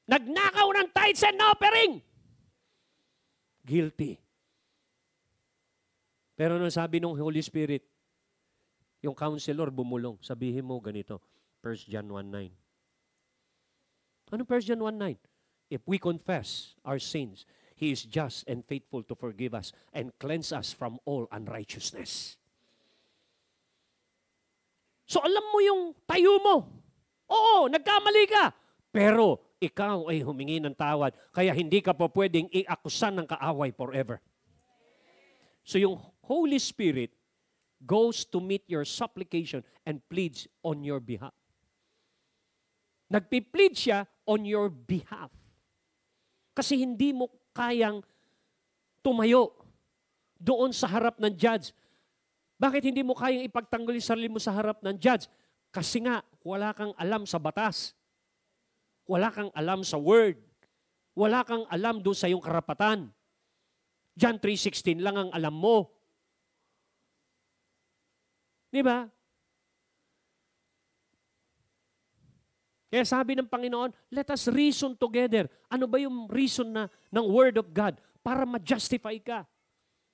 Nagnakaw ng tithes and offering! Guilty. Pero nung sabi nung Holy Spirit, yung counselor bumulong, sabihin mo ganito, 1 John 1:9. Ano 1 John 1:9? If we confess our sins, He is just and faithful to forgive us and cleanse us from all unrighteousness. So alam mo yung tayo mo. Oo, nagkamali ka. Pero ikaw ay humingi ng tawad, kaya hindi ka pa pwedeng iakusan ng kaaway forever. So yung Holy Spirit goes to meet your supplication and pleads on your behalf. Nagpi-plead siya on your behalf. Kasi hindi mo kayang tumayo doon sa harap ng judge. Bakit hindi mo kayang ipagtanggol yung sarili mo sa harap ng judge? Kasi nga, wala kang alam sa batas. Wala kang alam sa word. Wala kang alam doon sa iyong karapatan. John 3:16 lang ang alam mo. Di ba? Kaya sabi ng Panginoon, let us reason together. Ano ba yung reason ng Word of God? Para ma-justify ka.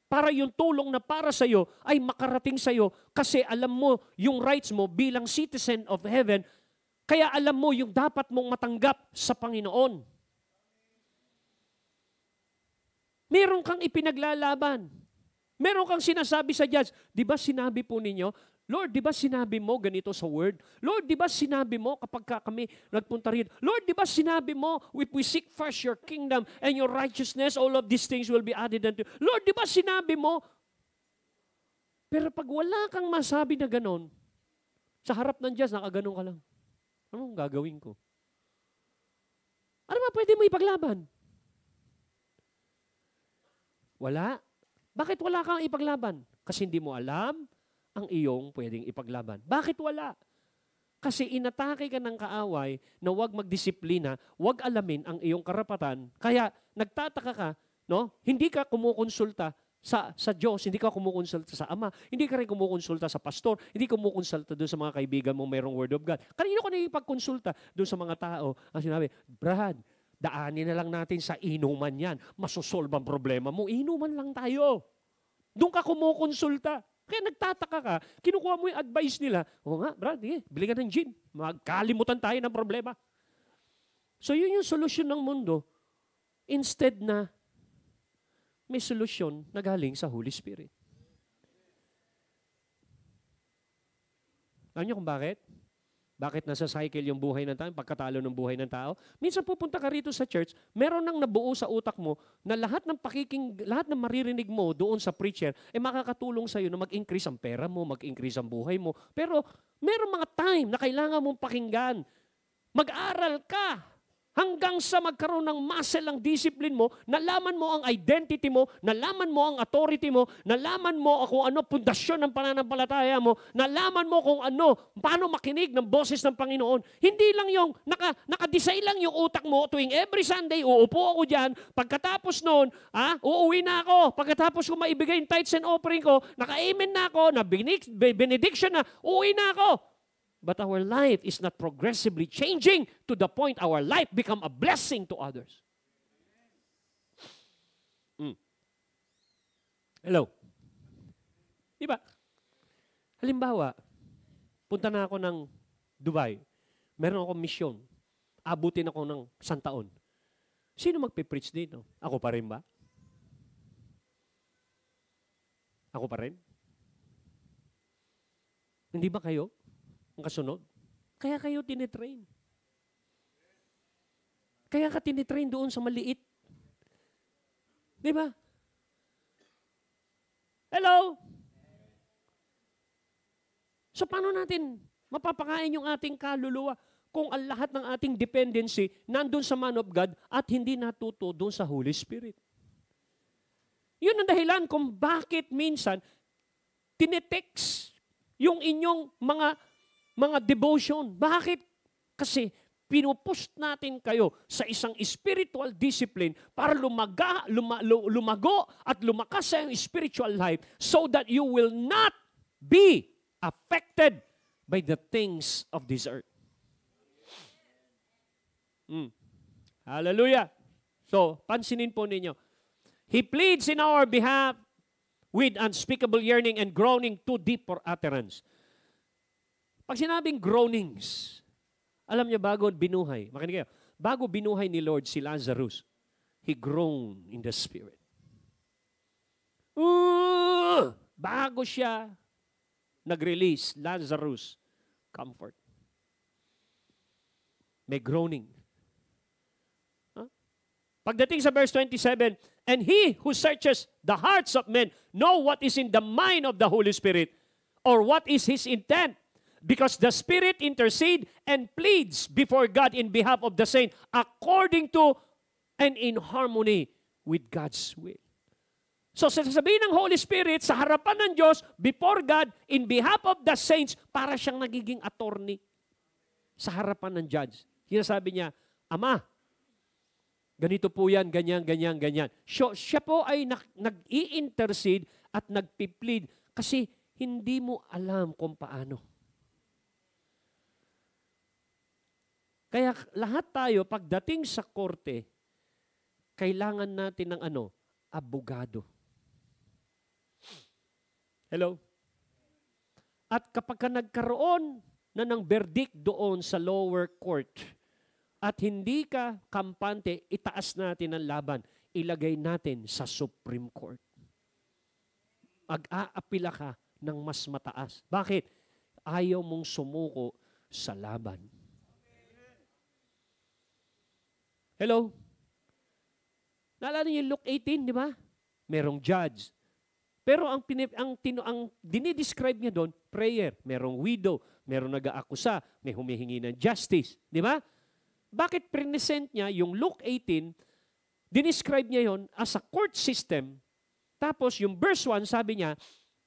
Para yung tulong na para sa iyo ay makarating sa iyo kasi alam mo yung rights mo bilang citizen of heaven, kaya alam mo yung dapat mong matanggap sa Panginoon. Meron kang ipinaglalaban. Meron kang sinasabi sa judge, di ba sinabi po ninyo, Lord, di ba sinabi mo ganito sa word? Lord, di ba sinabi mo kapag kami nagpunta rin? Lord, di ba sinabi mo, if we seek first your kingdom and your righteousness, all of these things will be added unto you. Lord, di ba sinabi mo? Pero pag wala kang masabi na ganon, sa harap ng Diyos, nakaganon ka lang. Anong gagawin ko? Ano ba pwede mo ipaglaban? Wala. Bakit wala kang ipaglaban? Kasi hindi mo alam ang iyong pwedeng ipaglaban. Bakit wala? Kasi inatake ka ng kaaway na huwag magdisiplina, huwag alamin ang iyong karapatan. Kaya nagtataka ka, no? Hindi ka kumukonsulta sa Diyos, hindi ka kumukonsulta sa Ama, hindi ka rin kumukonsulta sa pastor, hindi ka kumukonsulta doon sa mga kaibigan mo mayroong Word of God. Kanino ka na ipagkonsulta doon sa mga tao? Ang sinabi, Brad, daanin na lang natin sa inuman yan. Masusolve ang problema mo. Inuman lang tayo. Doon ka kumukonsulta. Kaya nagtataka ka, kinukuha mo yung advice nila, o nga, Brad, bili ka ng gin. Magkalimutan tayo ng problema. So yun yung solusyon ng mundo. Instead na may solusyon na galing sa Holy Spirit. Alam niyo kung bakit? Bakit nasa cycle yung buhay ng tao, pagkatalo ng buhay ng tao? Minsan pupunta ka rito sa church, meron nang nabuo sa utak mo na lahat ng maririnig mo doon sa preacher, makakatulong sa'yo na mag-increase ang pera mo, mag-increase ang buhay mo. Pero meron mga time na kailangan mong pakinggan. Mag-aral ka hanggang sa magkaroon ng muscle ang discipline mo, nalaman mo ang identity mo, nalaman mo ang authority mo, nalaman mo kung ano pundasyon ng pananampalataya mo, nalaman mo kung ano, paano makinig ng boses ng Panginoon. Hindi lang yung, nakadesign lang yung utak mo tuwing every Sunday, uupo ako dyan, pagkatapos noon, uuwi na ako, pagkatapos ko maibigay yung tithes and offering ko, naka-amen na ako, na benediction na, uuwi na ako. But our life is not progressively changing to the point our life become a blessing to others. Hello? Diba? Halimbawa, punta na ako ng Dubai. Meron akong misyon. Abutin ako ng 100 taon. Sino magpipreach dito? Ako pa rin ba? Ako pa rin? Hindi ba kayo? Ang kasunod. Kaya kayo tinitrain. Kaya ka tinitrain doon sa maliit. Di ba? Hello? So paano natin mapapakain yung ating kaluluwa? kung ang lahat ng ating dependency nandun sa man of God at hindi natuto doon sa Holy Spirit. Yun ang dahilan kung bakit minsan tinetext yung inyong mga devotion. Bakit? Kasi pinupush natin kayo sa isang spiritual discipline para lumago at lumakas sa iyong spiritual life so that you will not be affected by the things of this earth. Hallelujah. So, pansinin po ninyo. He pleads in our behalf with unspeakable yearning and groaning too deep for utterance. Pag sinabing groanings, alam niyo bago binuhay, makinig kayo, bago binuhay ni Lord si Lazarus, he groaned in the spirit. Bago siya nag-release, Lazarus, comfort. May groaning. Pagdating sa verse 27, and he who searches the hearts of men know what is in the mind of the Holy Spirit or what is his intent, because the Spirit intercede and pleads before God in behalf of the saint according to and in harmony with God's will. So sasabihin ng Holy Spirit sa harapan ng Diyos, before God, in behalf of the saints, para siyang nagiging attorney sa harapan ng judge. Sinasabi niya, Ama, ganito po yan, ganyan, ganyan, ganyan. Siya po ay nag-i-intercede at nagpi-plead kasi hindi mo alam kung paano. Kaya lahat tayo, pagdating sa korte, kailangan natin ng abogado. Hello? At kapag ka nagkaroon na ng verdict doon sa lower court, at hindi ka kampante, itaas natin ang laban. Ilagay natin sa Supreme Court. Ag-aapila ka ng mas mataas. Bakit? Ayaw mong sumuko sa laban. Hello? Naalala niyo yung Luke 18, di ba? Merong judge. Pero ang dinidescribe niya doon, prayer. Merong widow, merong nag-aakusa, may humihingi ng justice. Di ba? Bakit present niya yung Luke 18, dinescribe niya yon as a court system, tapos yung verse 1, sabi niya,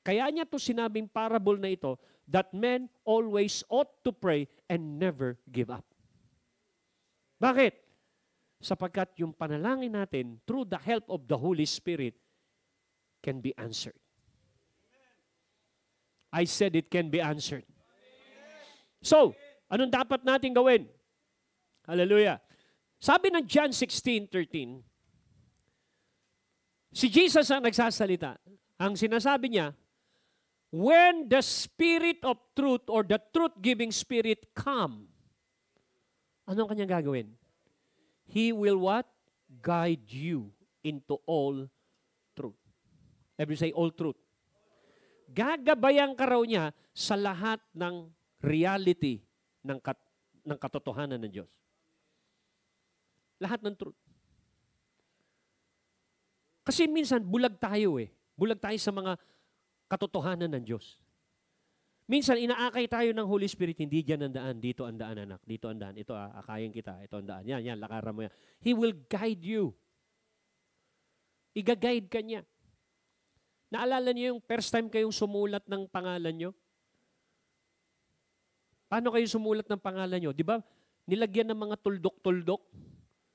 kaya niya to sinabing parable na ito, that men always ought to pray and never give up. Bakit? Sapagkat yung panalangin natin, through the help of the Holy Spirit, can be answered. I said it can be answered. So, anong dapat natin gawin? Hallelujah. Sabi ng John 16:13, si Jesus ang nagsasalita. Ang sinasabi niya, when the Spirit of truth or the truth-giving Spirit come, anong kanyang gagawin? He will what? Guide you into all truth. Everybody say, all truth. Gagabayan ka raw niya sa lahat ng reality ng katotohanan ng Diyos. Lahat ng truth. Kasi minsan, bulag tayo eh. Bulag tayo sa mga katotohanan ng Diyos. Minsan, inaakay tayo ng Holy Spirit, hindi dyan ang daan, dito ang daan, anak, dito ang daan, ito akayin kita, ito ang daan, yan, lakaran mo yan. He will guide you. Iga-guide ka niya. Naalala niyo yung first time kayong sumulat ng pangalan niyo? Paano kayo sumulat ng pangalan niyo? Di ba, nilagyan ng mga tuldok-tuldok,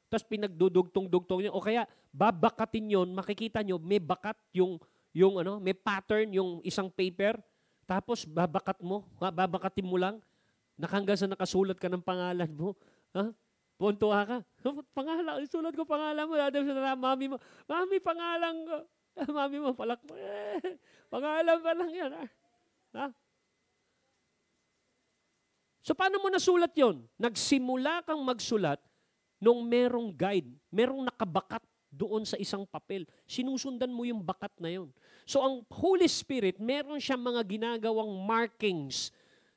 tapos pinagdudugtong-dugtong niyo, o kaya babakatin yon, makikita niyo, may bakat may pattern, yung isang paper, tapos babakatin mo lang, hanggang sa nakasulat ka ng pangalan mo. Ha? Puntuha ka. Pangalan, isulat ko pangalan mo. Mami mo, mami, pangalan ko. Mami mo, palak mo. Pangalan pa lang yan. Ha? So, paano mo nasulat yon? Nagsimula kang magsulat nung merong guide, merong nakabakat doon sa isang papel. Sinusundan mo yung bakat na yon. So, ang Holy Spirit, meron siyang mga ginagawang markings,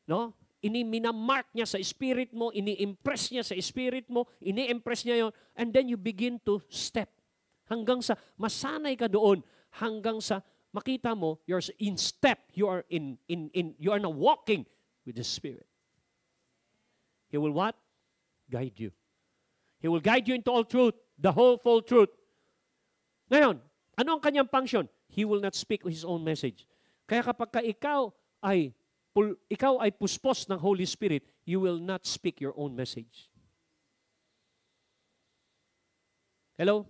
no? Minamark niya sa spirit mo, ini-impress niya sa spirit mo, ini-impress niya yon, and then you begin to step. Hanggang sa masanay ka doon, hanggang sa makita mo, you're in step, you are now walking with the Spirit. He will what? guide you. He will guide you into all truth, the whole full truth. Ngayon, ano ang kanyang function? He will not speak his own message. Kaya kapag ikaw ay puspos ng Holy Spirit, you will not speak your own message. Hello?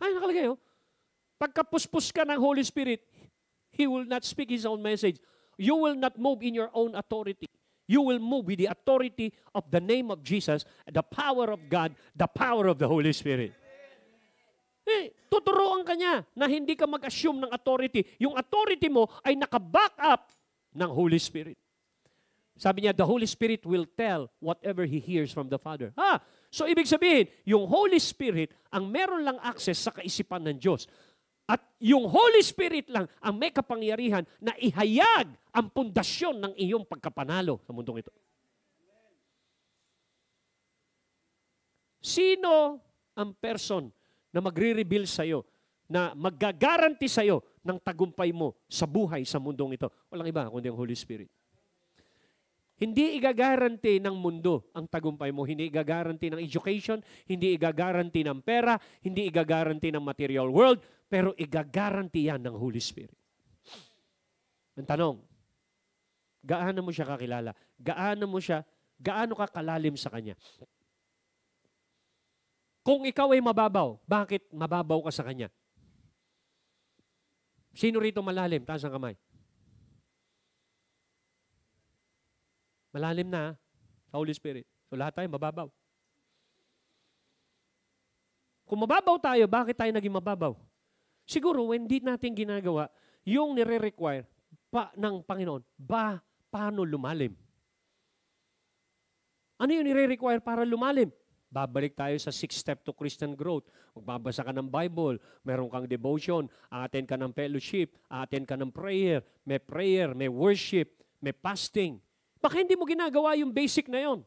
Ay, nakalagay, oh. Pagka puspos ka ng Holy Spirit, He will not speak His own message. You will not move in your own authority. You will move with the authority of the name of Jesus, the power of God, the power of the Holy Spirit. Tuturuan ka niya na hindi ka mag-assume ng authority. Yung authority mo ay naka-back up ng Holy Spirit. Sabi niya, the Holy Spirit will tell whatever He hears from the Father. So ibig sabihin, yung Holy Spirit ang meron lang access sa kaisipan ng Diyos. At yung Holy Spirit lang ang may kapangyarihan na ihayag ang pundasyon ng iyong pagkapanalo sa mundong ito. Sino ang person na magre-reveal sa'yo, na mag-guarantee sa'yo ng tagumpay mo sa buhay sa mundong ito? Walang iba kundi ang Holy Spirit. Hindi igagaranti ng mundo ang tagumpay mo. Hindi igagaranti ng education, hindi igagaranti ng pera, hindi igagaranti ng material world, pero igagaranti yan ng Holy Spirit. Ang tanong, gaano mo siya kakilala? Gaano ka kalalim sa Kanya? Kung ikaw ay mababaw, bakit mababaw ka sa Kanya? Sino rito malalim? Taas ang kamay. Malalim na sa Holy Spirit. So lahat tayo mababaw. Kung mababaw tayo, bakit tayo naging mababaw? Siguro, when di natin ginagawa, yung nire-require ng Panginoon, paano lumalim? Ano yung nire-require para lumalim? Babalik tayo sa 6 step to Christian growth. Magbabasa ka ng Bible, meron kang devotion, attend ka ng fellowship, attend ka ng prayer, may worship, may fasting. Baka hindi mo ginagawa yung basic na yon.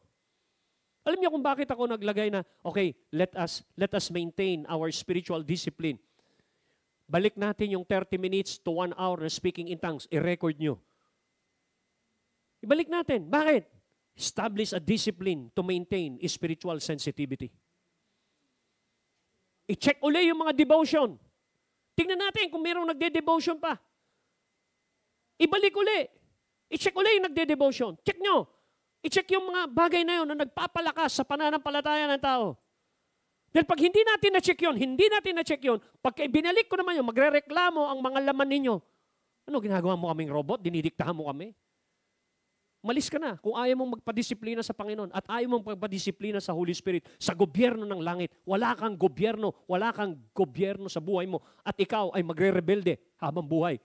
Alam niyo kung bakit ako naglagay na, okay, let us maintain our spiritual discipline. Balik natin yung 30 minutes to 1 hour na speaking in tongues, i-record nyo. Ibalik natin. Bakit? Establish a discipline to maintain spiritual sensitivity. I-check uli yung mga devotion. Tingnan natin kung mayroong nagde-devotion pa. Ibalik uli. I-check uli yung nagde-devotion. Check nyo. I-check yung mga bagay na yun na nagpapalakas sa pananampalataya ng tao. Dahil pag hindi natin na-check yun, pag binalik ko naman yun, magre-reklamo ang mga laman ninyo. Ano, ginagawa mo kaming robot? Dinidiktahan mo kami? Malis ka na kung ayaw mong magpadisiplina sa Panginoon at ayaw mong magpadisiplina sa Holy Spirit, sa gobyerno ng langit. Wala kang gobyerno sa buhay mo at ikaw ay magre-rebelde habang buhay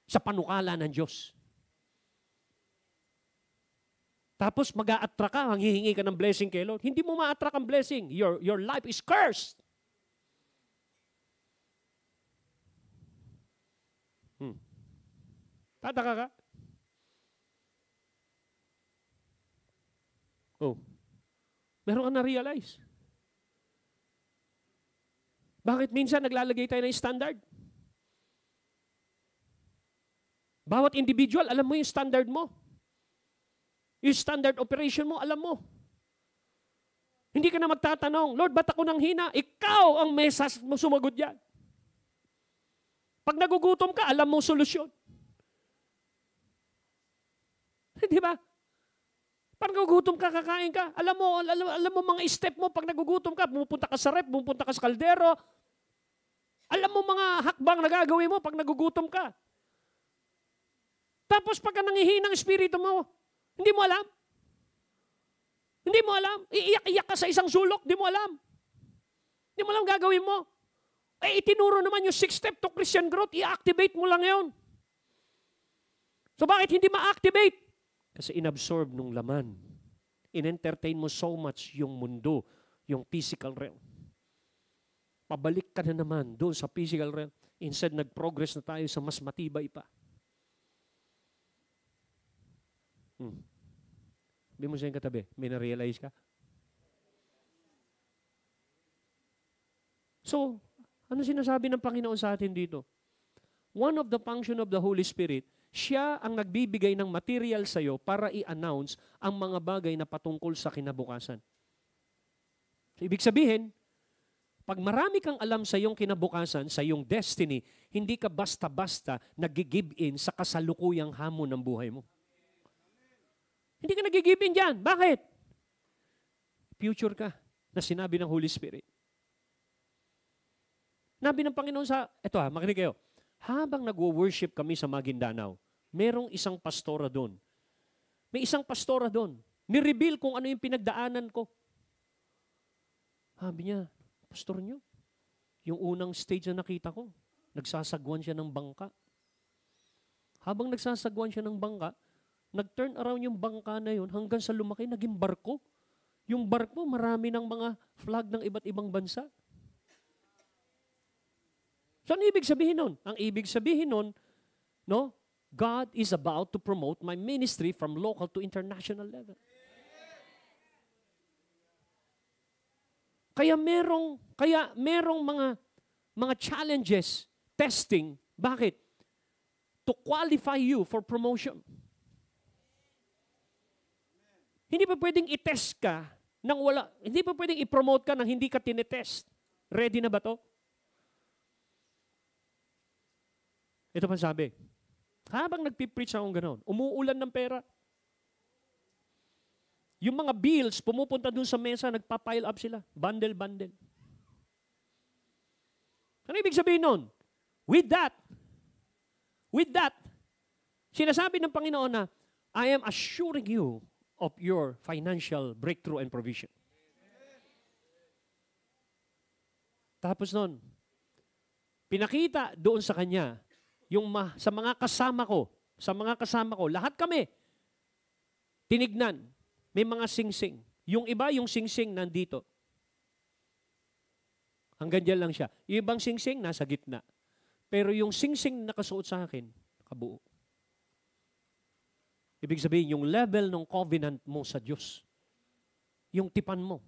sa panukala ng Diyos. Tapos mag-a-attract ka, hihingi ka ng blessing kay Lord. Hindi mo ma-attract ang blessing. Your life is cursed. Tataka ka? Oh. Meron ka na-realize. Bakit minsan naglalagay tayo ng standard? Bawat individual, alam mo yung standard mo. Yung standard operation mo, alam mo. Hindi ka na magtatanong, Lord, ba't ako nang hina? Ikaw ang mesas mo sumagot yan. Pag nagugutom ka, alam mo solusyon. Di ba? Pag nagugutom ka, kakain ka. Alam mo mga step mo pag nagugutom ka. Pumunta ka sa rep, pumunta ka sa kaldero. Alam mo mga hakbang na gagawin mo pag nagugutom ka. Tapos pagka nangihinang espiritu mo, hindi mo alam. Hindi mo alam. Iiyak-iyak ka sa isang sulok, hindi mo alam. Hindi mo alam gagawin mo. Itinuro naman yung 6 step to Christian growth, i-activate mo lang yon. So bakit hindi ma-activate? Kasi inabsorb nung laman. In-entertain mo so much yung mundo, yung physical realm. Pabalik ka na naman doon sa physical realm. Instead, nag-progress na tayo sa mas matibay pa. Sabi mo sa yung katabi, may na-realize ka? So, ano sinasabi ng Panginoon sa atin dito? One of the function of the Holy Spirit, siya ang nagbibigay ng material sa iyo para i-announce ang mga bagay na patungkol sa kinabukasan. So, ibig sabihin, pag marami kang alam sa iyong kinabukasan, sa iyong destiny, hindi ka basta-basta nag-give in sa kasalukuyang hamon ng buhay mo. Hindi ka nag-give in dyan. Bakit? Future ka na sinabi ng Holy Spirit. Nabi ng Panginoon makinig kayo. Habang nagwo-worship kami sa Maguindanao, merong isang pastora doon. May isang pastora doon. Ni-reveal kung ano yung pinagdaanan ko. Sabi niya, pastor niyo, yung unang stage na nakita ko, nagsasagwan siya ng bangka. Habang nagsasagwan siya ng bangka, nag-turn around yung bangka na yun hanggang sa lumaki, naging barko. Yung barko, marami ng mga flag ng iba't ibang bansa. So, ano ibig sabihin nun? Ang ibig sabihin nun, no, God is about to promote my ministry from local to international level. Kaya merong mga challenges, testing. Bakit? To qualify you for promotion. Hindi pa pwedeng i-test ka hindi pa pwedeng i-promote ka nang hindi ka tinetest. Ready na ba to? Ito pa sabi. Habang nagpipreach akong gano'n, umuulan ng pera. Yung mga bills, pumupunta dun sa mesa, nagpa-pile up sila. Bundle. Ano ibig sabihin nun? With that, sinasabi ng Panginoon na, I am assuring you of your financial breakthrough and provision. Tapos nun, pinakita doon sa kanya, sa mga kasama ko, lahat kami, tinignan, may mga singsing. Yung iba, yung singsing nandito. Hanggang dyan lang siya. Yung ibang singsing, nasa gitna. Pero yung singsing na nakasuot sa akin, kabuo. Ibig sabihin, yung level ng covenant mo sa Diyos, yung tipan mo.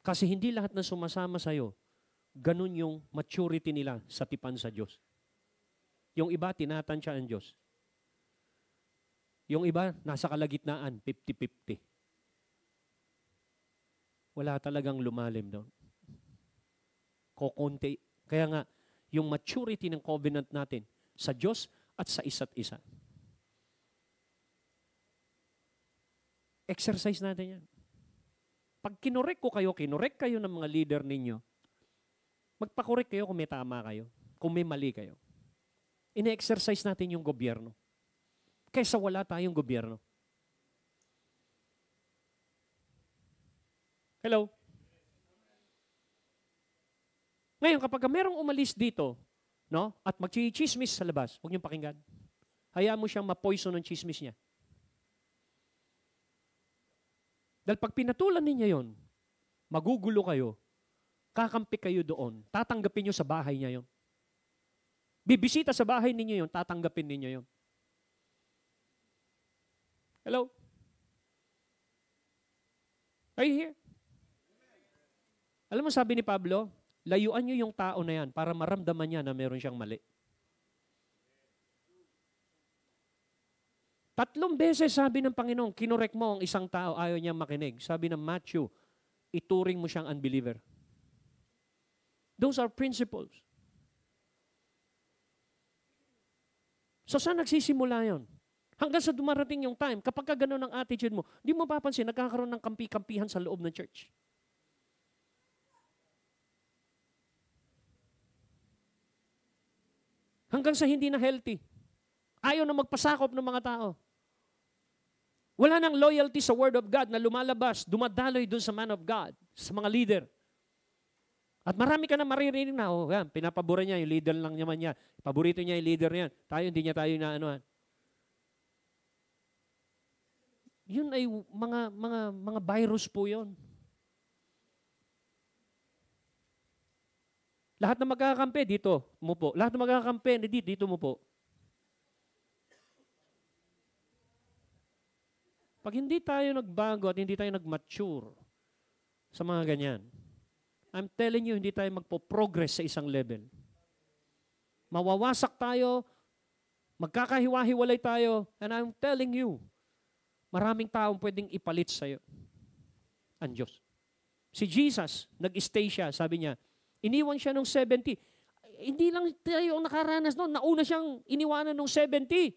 Kasi hindi lahat na sumasama sa'yo, ganun yung maturity nila sa tipan sa Diyos. Yung iba, tinatansya ang Diyos. Yung iba, nasa kalagitnaan, 50-50. Wala talagang lumalim doon. Kokonti. Kaya nga, yung maturity ng covenant natin sa Diyos at sa isa't isa. Exercise natin yan. Pag kinorek kayo ng mga leader ninyo, magpakorek kayo kung may tama kayo, kung may mali kayo. Ine-exercise natin yung gobyerno. Kaysa wala tayong gobyerno. Hello? Ngayon, kapag merong umalis dito, no, at magchichismis sa labas, huwag niyong pakinggan. Hayaan mo siyang ma-poison ng chismis niya. Dahil pag pinatulan niya yon, magugulo kayo, kakampi kayo doon, tatanggapin niyo sa bahay niya yon. Bibisita sa bahay ninyo yon, tatanggapin ninyo yon. Hello? Are you here? Alam mo sabi ni Pablo, layuan niyo yung tao na yan para maramdaman niya na meron siyang mali. 3 beses sabi ng Panginoon, kinorek mo ang isang tao, ayaw niya makinig. Sabi ng Matthew, ituring mo siyang unbeliever. Those are principles. So saan nagsisimula yon? Hanggang sa dumarating yung time, kapag ka gano'n ang attitude mo, di mo papansin, nagkakaroon ng kampi-kampihan sa loob ng church. Hanggang sa hindi na healthy. Ayaw na magpasakop ng mga tao. Wala nang loyalty sa Word of God na lumalabas, dumadaloy doon sa man of God, sa mga leader. At marami ka na maririnig na, yan, pinapabura niya, yung leader lang naman niya. Paborito niya yung leader niya. Tayo, hindi niya tayo inaanuhan. Yun ay mga virus po yun. Lahat na magkakampi, dito, umupo. Lahat na magkakampi, dito umupo. Pag hindi tayo nagbago at hindi tayo nag-mature sa mga ganyan, I'm telling you, hindi tayo magpo-progress sa isang level. Mawawasak tayo, magkakahiwa-hiwalay tayo, and I'm telling you, maraming taong pwedeng ipalit sa'yo ang Diyos. Si Jesus, nag-stay siya, sabi niya, iniwan siya ng 70. Hindi lang tayo ang nakaranas noon, nauna siyang iniwanan ng 70.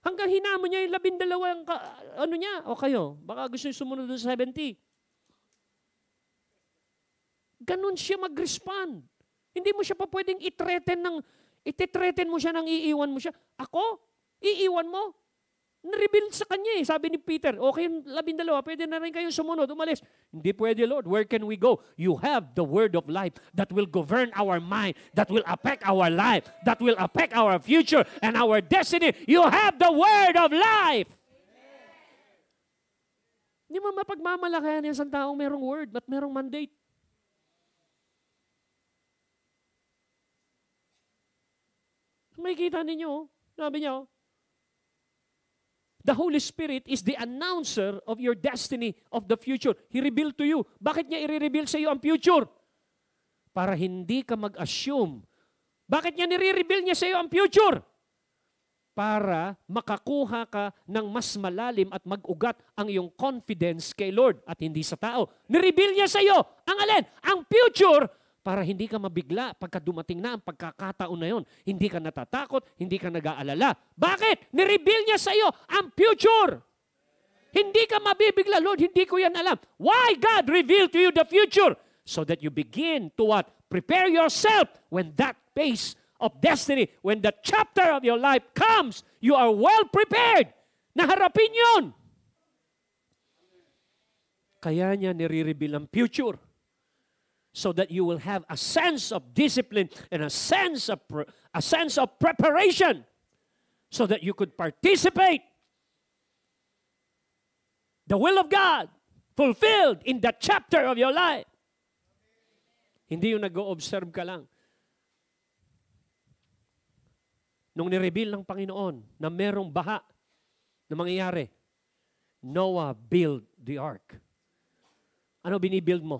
Hanggang hinamon niya yung 12 niya, o kayo, baka gusto niyo sumunod ng 70. Ganon siya mag-respond. Hindi mo siya pa pwedeng iti-threaten mo siya nang iiwan mo siya. Ako? Iiwan mo? Na-reveal sa kanya eh. Sabi ni Peter, okay, 12, pwede na rin kayong sumunod, umalis. Hindi pwede, Lord. Where can we go? You have the word of life that will govern our mind, that will affect our life, that will affect our future and our destiny. You have the word of life. Hindi mo mapagmamalakayan yung isang taong merong word, but merong mandate. Makikita ninyo, sabi niya, the Holy Spirit is the announcer of your destiny of the future. He revealed to you. Bakit niya i-reveal sa iyo ang future? Para hindi ka mag-assume. Bakit niya nire-reveal niya sa iyo ang future? Para makakuha ka ng mas malalim at mag-ugat ang iyong confidence kay Lord at hindi sa tao. Nire-reveal niya sa iyo ang alin? Ang future, para hindi ka mabigla pagka dumating na ang pagkakataon na yon. Hindi ka natatakot, hindi ka nag-aalala. Bakit? Nireveal niya sa iyo ang future. Hindi ka mabibigla, Lord, hindi ko yan alam. Why God revealed to you the future? So that you begin to what? Prepare yourself when that phase of destiny, when the chapter of your life comes, you are well prepared na harapin yun. Kaya niya nire-reveal ang future. So that you will have a sense of discipline and a sense of preparation so that you could participate the will of God fulfilled in that chapter of your life. Hindi yung nag-o-observe ka lang. Nung nireveal ng Panginoon na merong baha na mangyayari, Noah built the ark. Ano binibuild mo?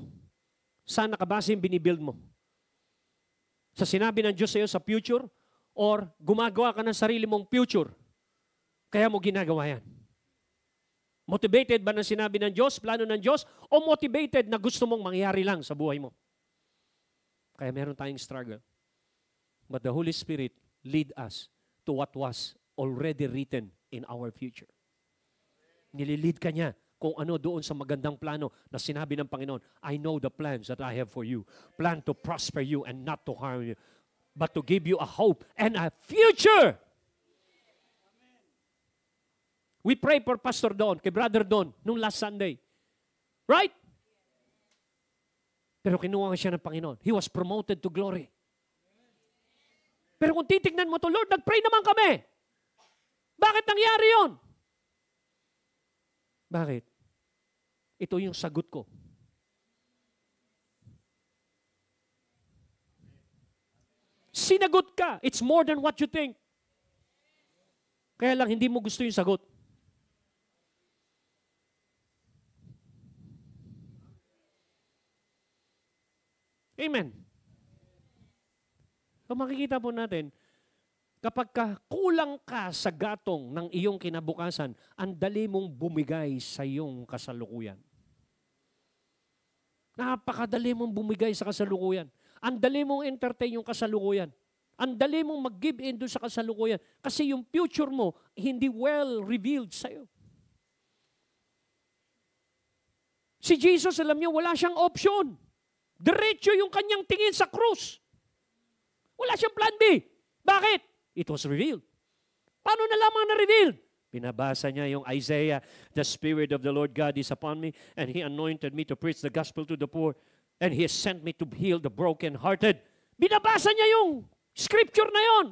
Saan nakabase yung binibuild mo? Sa sinabi ng Diyos sa iyo sa future? Or gumagawa ka ng sarili mong future? Kaya mo ginagawa yan? Motivated ba ng sinabi ng Diyos, plano ng Diyos? O motivated na gusto mong mangyari lang sa buhay mo? Kaya meron tayong struggle. But the Holy Spirit lead us to what was already written in our future. Nililid ka niya kung ano doon sa magandang plano na sinabi ng Panginoon, I know the plans that I have for you. Plan to prosper you and not to harm you, but to give you a hope and a future. We pray for Pastor Don, kay Brother Don, nung last Sunday. Right? Pero kinuha siya ng Panginoon. He was promoted to glory. Pero kung titignan mo to, Lord, nag-pray naman kami. Bakit nangyari yon? Bakit? Ito yung sagot ko. Sinagot ka. It's more than what you think. Kaya lang hindi mo gusto yung sagot. Amen. So makikita po natin, kapag kulang ka sa gatong ng iyong kinabukasan, ang dali mong bumigay sa iyong kasalukuyan. Napakadali mong bumigay sa kasalukuyan. Ang dali mong entertain yung kasalukuyan. Ang dali mong mag-give in doon sa kasalukuyan. Kasi yung future mo, hindi well revealed sa'yo. Si Jesus, alam niyo, wala siyang option. Diretso yung kanyang tingin sa krus. Wala siyang plan B. Bakit? It was revealed. Paano na lamang na-revealed? Pinabasa niya yung Isaiah, the Spirit of the Lord God is upon me, and He anointed me to preach the gospel to the poor, and He has sent me to heal the brokenhearted. Binabasa niya yung scripture na yon.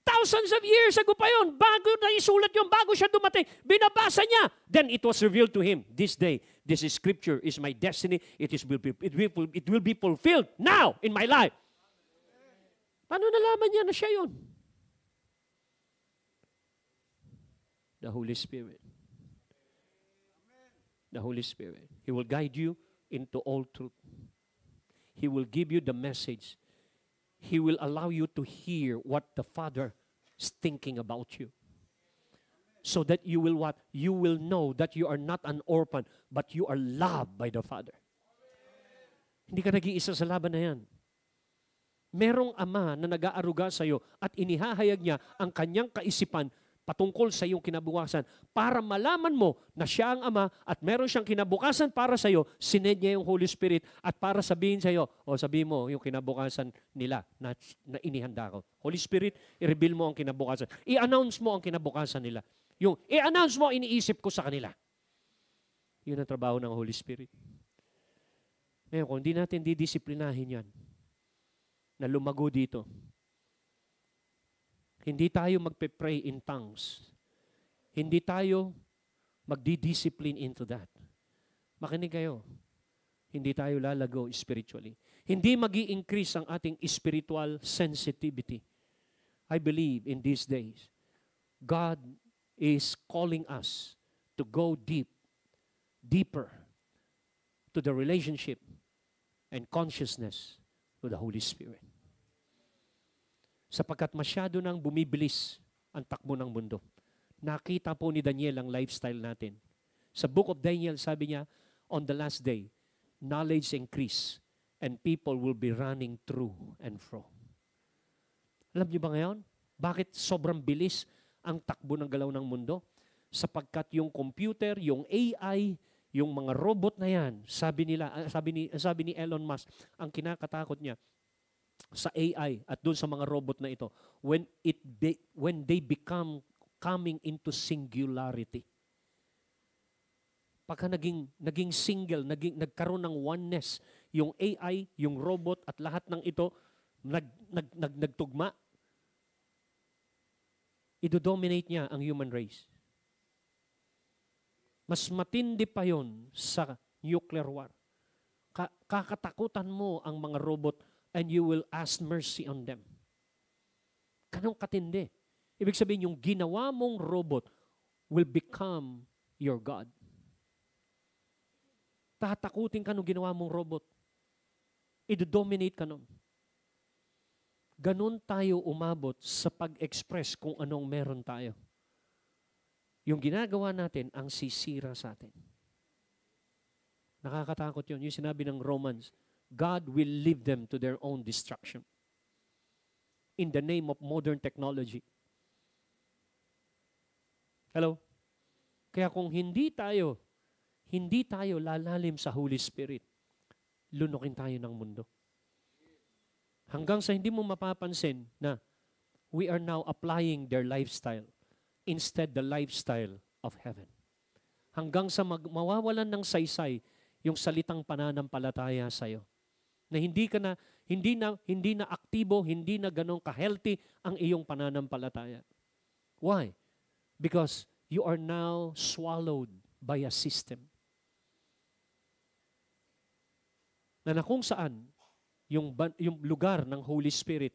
Thousands of years ago pa yon. Bago na isulat yon, bago siya dumating. Binabasa niya. Then it was revealed to him, this day, this is scripture is my destiny. It will be fulfilled now in my life. Paano nalaman niya na siya yun? The Holy Spirit. The Holy Spirit. He will guide you into all truth. He will give you the message. He will allow you to hear what the Father is thinking about you. So that you will what? You will know that you are not an orphan, but you are loved by the Father. Hindi ka nag-iisa sa laban na yan. Merong ama na nag-aaruga sa iyo at inihahayag niya ang kanyang kaisipan patungkol sa iyong kinabukasan para malaman mo na siya ang ama at meron siyang kinabukasan para sa iyo, sinend niya yung Holy Spirit at para sabihin sa iyo, sabihin mo yung kinabukasan nila na inihanda ko. Holy Spirit, i-reveal mo ang kinabukasan. I-announce mo ang kinabukasan nila. Yung i-announce mo, iniisip ko sa kanila. Yun ang trabaho ng Holy Spirit. Ngayon, kung hindi natin didisiplinahin yan, na lumago dito, hindi tayo magpe-pray in tongues. Hindi tayo magdi-discipline into that. Makinig kayo. Hindi tayo lalago spiritually. Hindi magi-increase ang ating spiritual sensitivity. I believe in these days, God is calling us to go deeper to the relationship and consciousness with the Holy Spirit. Sapagkat masyado nang bumibilis ang takbo ng mundo. Nakita po ni Daniel ang lifestyle natin. Sa book of Daniel, sabi niya, on the last day, knowledge increase and people will be running through and fro. Alam niyo ba ngayon? Bakit sobrang bilis ang takbo ng galaw ng mundo? Sapagkat yung computer, yung AI, yung mga robot na yan, sabi ni Elon Musk, ang kinakatakot niya sa AI at doon sa mga robot na ito, when they become coming into singularity. Pagka naging single, nagkaroon ng oneness, yung AI, yung robot at lahat ng ito nagtugma, idodominate niya ang human race. Mas matindi pa yon sa nuclear war. Kakatakutan mo ang mga robot and you will ask mercy on them. Ganong katindi. Ibig sabihin, yung ginawa mong robot will become your God. Tatakutin ka nung ginawa mong robot. I-dominate ka nun. Ganon tayo umabot sa pag-express kung anong meron tayo. Yung ginagawa natin ang sisira sa atin. Nakakatakot yun. Yung sinabi ng Romans, God will leave them to their own destruction in the name of modern technology. Hello? Kaya kung hindi tayo lalalim sa Holy Spirit, lunukin tayo ng mundo. Hanggang sa hindi mo mapapansin na we are now applying their lifestyle instead the lifestyle of heaven. Hanggang sa mawawalan ng saysay yung salitang pananampalataya sa iyo. Na hindi na aktibo, hindi na ganong ka-healthy ang iyong pananampalataya. Why? Because you are now swallowed by a system. Na kung saan yung lugar ng Holy Spirit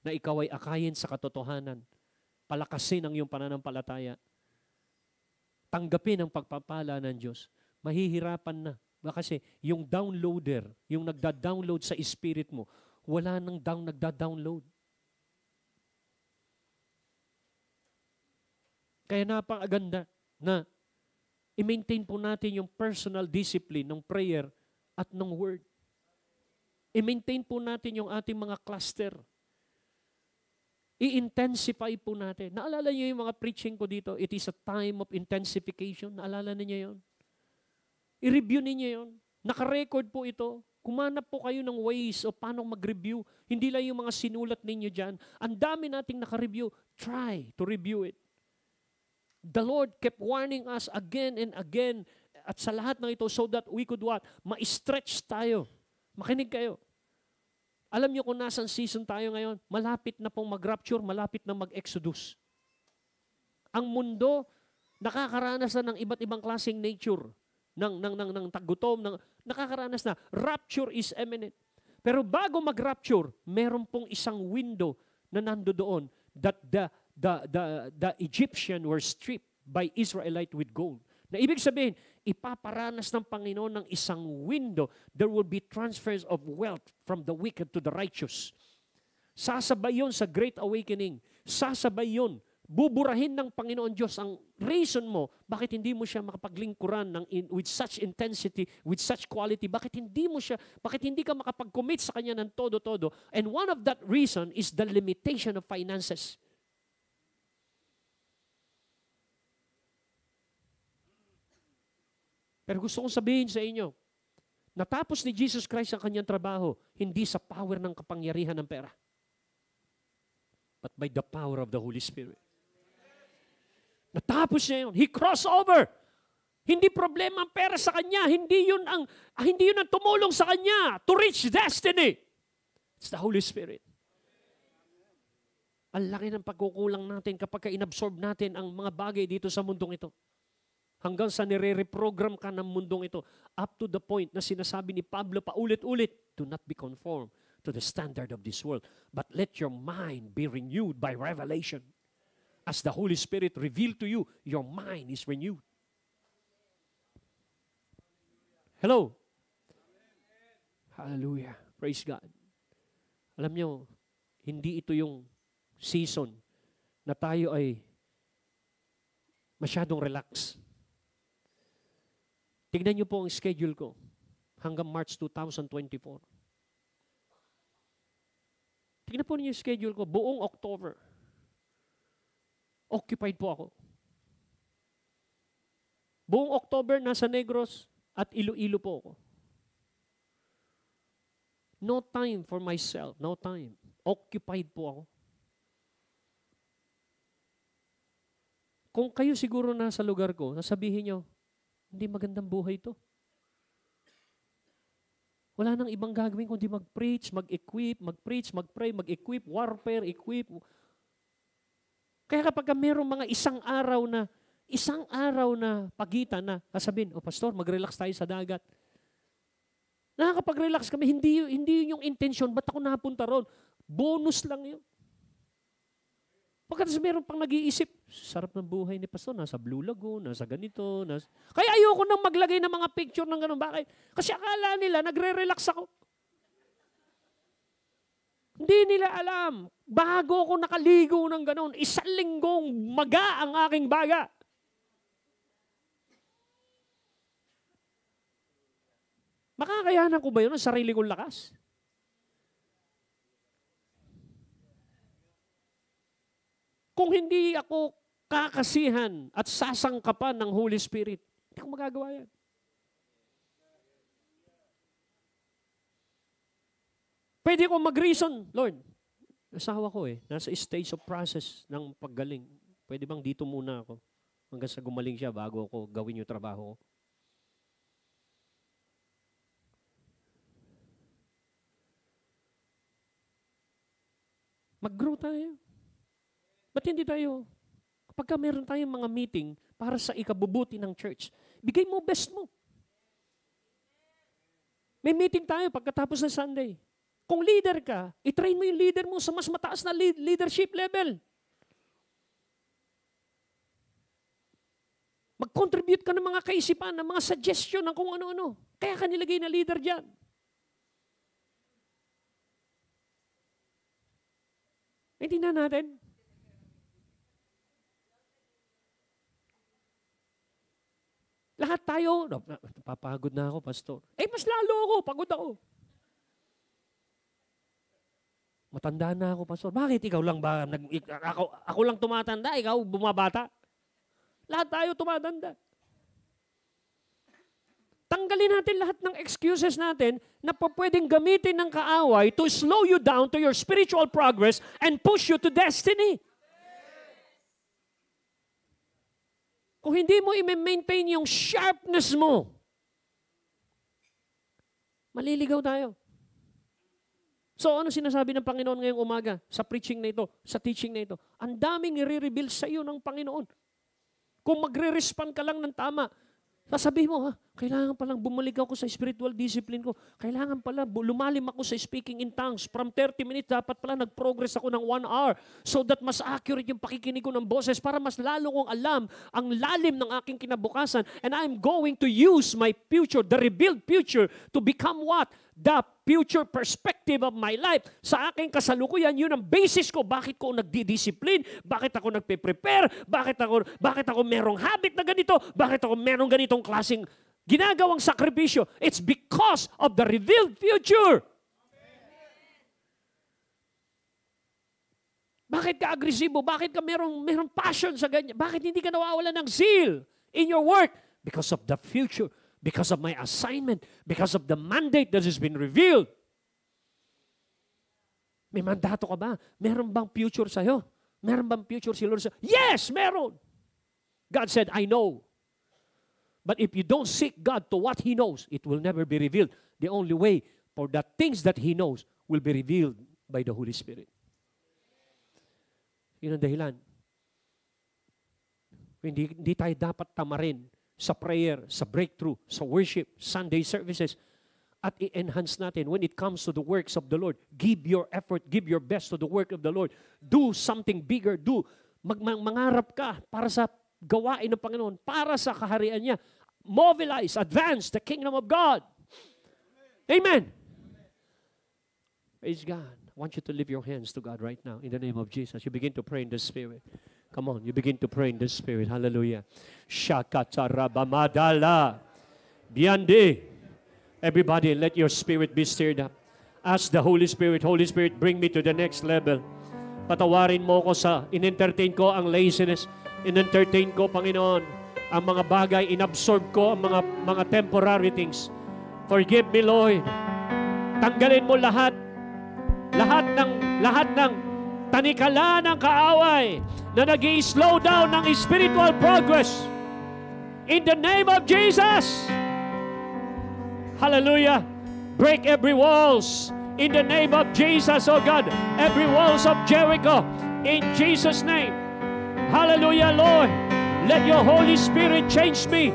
na ikaw ay akayin sa katotohanan, palakasin ang iyong pananampalataya, tanggapin ang pagpapala ng Diyos, mahihirapan na. Kasi yung downloader, yung nagda-download sa spirit mo, wala nang nagda-download. Kaya napakaganda na i-maintain po natin yung personal discipline ng prayer at ng word. I-maintain po natin yung ating mga cluster. I-intensify po natin. Naalala niyo yung mga preaching ko dito? It is a time of intensification. Naalala niyo yun? I-review ninyo yun. Naka-record po ito. Kumanap po kayo ng ways o paano mag-review. Hindi lang yung mga sinulat ninyo dyan. Ang dami nating naka-review. Try to review it. The Lord kept warning us again and again at sa lahat ng ito so that we could what? Ma-stretch tayo. Makinig kayo. Alam niyo kung nasan season tayo ngayon? Malapit na pong mag-rapture, malapit na mag-exodus. Ang mundo, nakakaranas na ng iba't ibang klaseng nature. ng tagutom, nakakaranas na. Rapture is imminent. Pero bago mag-rapture, meron pong isang window na nandoon that the Egyptian were stripped by Israelite with gold. Na ibig sabihin, ipaparanas ng Panginoon ng isang window. There will be transfers of wealth from the wicked to the righteous. Sasabay yun sa Great Awakening. Sasabay yun buburahin ng Panginoon Diyos ang reason mo, bakit hindi mo siya makapaglingkuran with such intensity, with such quality, bakit hindi ka makapag-commit sa Kanya ng todo-todo. And one of that reason is the limitation of finances. Pero gusto kong sabihin sa inyo, natapos ni Jesus Christ ang Kanyang trabaho, hindi sa power ng kapangyarihan ng pera, but by the power of the Holy Spirit. Natapos niya yun. He crossed over. Hindi problema ang pera sa kanya. Hindi yun ang tumulong sa kanya to reach destiny. It's the Holy Spirit. Ang laki ng pagkukulang natin kapag inabsorb natin ang mga bagay dito sa mundong ito. Hanggang sa nire-reprogram ka ng mundong ito. Up to the point na sinasabi ni Pablo paulit-ulit, do not be conformed to the standard of this world, but let your mind be renewed by revelation. As the Holy Spirit revealed to you, your mind is renewed. Hello? Hallelujah. Praise God. Alam nyo, hindi ito yung season na tayo ay masyadong relax. Tignan nyo po ang schedule ko hanggang March 2024. Tignan po niyo yung schedule ko, buong October. Occupied po ako. Buong October, nasa Negros at Iloilo po ako. No time for myself. No time. Occupied po ako. Kung kayo siguro nasa lugar ko, sasabihin nyo, hindi magandang buhay ito. Wala nang ibang gagawin kundi mag-preach, mag-equip, mag-preach, mag-pray, mag-equip, warfare, equip. Kaya kapag mayroong mga isang araw na pagitan na sasabihin, pastor, mag-relax tayo sa dagat. Nakakapag-relax kami, hindi yun yung intention, ba't ako napunta ron? Bonus lang yun. Pagkatapos mayroon pang nag-iisip, sarap ng buhay ni pastor, nasa Blue Lagoon, nasa ganito. Kaya ayoko nang maglagay ng mga picture ng ganun. Bakit? Kasi akala nila, nagre-relax ako. Hindi nila alam. Bago ako nakaligo ng ganun, 1 linggong maga ang aking baga. Makakayanan ko ba yun ang sarili kong lakas? Kung hindi ako kakasihan at sasangkapan ng Holy Spirit, hindi ko magagawa yan. Pwede ko mag-reason, Lord, asawa ko nasa stage of process ng paggaling. Pwede bang dito muna ako hanggang sa gumaling siya bago ako gawin yung trabaho ko? Mag-grow tayo. Ba't hindi tayo? Kapag meron tayong mga meeting para sa ikabubuti ng church, bigay mo best mo. May meeting tayo pagkatapos ng Sunday. Kung leader ka, i-train mo yung leader mo sa mas mataas na leadership level. Mag-contribute ka ng mga kaisipan, ng mga suggestion, ng kung ano-ano. Kaya ka nilagay na leader dyan. Hindi na natin. Lahat tayo, napapagod na ako, pastor. Mas lalo ako, pagod ako. Matanda na ako, pastor. Bakit ikaw lang ba? Ako lang tumatanda, ikaw bumabata. Lahat tayo tumatanda. Tanggalin natin lahat ng excuses natin na pwedeng gamitin ng kaaway to slow you down to your spiritual progress and push you to destiny. Kung hindi mo i-maintain yung sharpness mo, maliligaw tayo. So, ano sinasabi ng Panginoon ngayong umaga sa preaching na ito, sa teaching na ito? Ang daming i-reveal sa iyo ng Panginoon. Kung magre-respond ka lang ng tama, sasabihin mo, Kailangan palang bumalik ako sa spiritual discipline ko. Kailangan pala lumalim ako sa speaking in tongues. From 30 minutes, dapat pala nag-progress ako ng 1 hour so that mas accurate yung pakikinig ko ng boses para mas lalo kong alam ang lalim ng aking kinabukasan. And I'm going to use my future, the revealed future, to become what? The future perspective of my life. Sa aking kasalukuyan, yun ang basis ko. Bakit ko nagdidiscipline? Bakit ako nagpe-prepare? Bakit ako merong habit na ganito? Bakit ako merong ganitong klaseng ginagawang sakripisyo? It's because of the revealed future. Bakit ka agresibo? Bakit ka merong passion sa ganyan? Bakit hindi ka nawawala ng zeal in your work? Because of the future. Because of my assignment. Because of the mandate that has been revealed. May mandato ka ba? Meron bang future sa'yo? Meron bang future si Lord sa'yo? Yes, meron! God said, I know. But if you don't seek God to what He knows, it will never be revealed. The only way for the things that He knows will be revealed by the Holy Spirit. Yun ang dahilan. Hindi tayo dapat tamarin sa prayer, sa breakthrough, sa worship, Sunday services, at i-enhance natin when it comes to the works of the Lord. Give your effort, give your best to the work of the Lord. Do something bigger. Mangarap ka para sa gawain ng Panginoon, para sa kaharian niya. Mobilize, advance the kingdom of God. Amen. Praise God. I want you to lift your hands to God right now in the name of Jesus. You begin to pray in the Spirit. Come on, you begin to pray in the Spirit. Hallelujah. Shakatarabamadala. Biande. Everybody, let your spirit be stirred up. Ask the Holy Spirit, bring me to the next level. Patawarin mo ko sa, in-entertain ko ang laziness. In-entertain ko, Panginoon, ang mga bagay, inabsorb ko ang mga temporary things. Forgive me, Lord. Tanggalin mo lahat ng tanikala ng kaaway na nag-i-slow down ng spiritual progress. In the name of Jesus. Hallelujah. Break every walls. In the name of Jesus, oh God. Every walls of Jericho. In Jesus' name. Hallelujah, Lord. Let your Holy Spirit change me.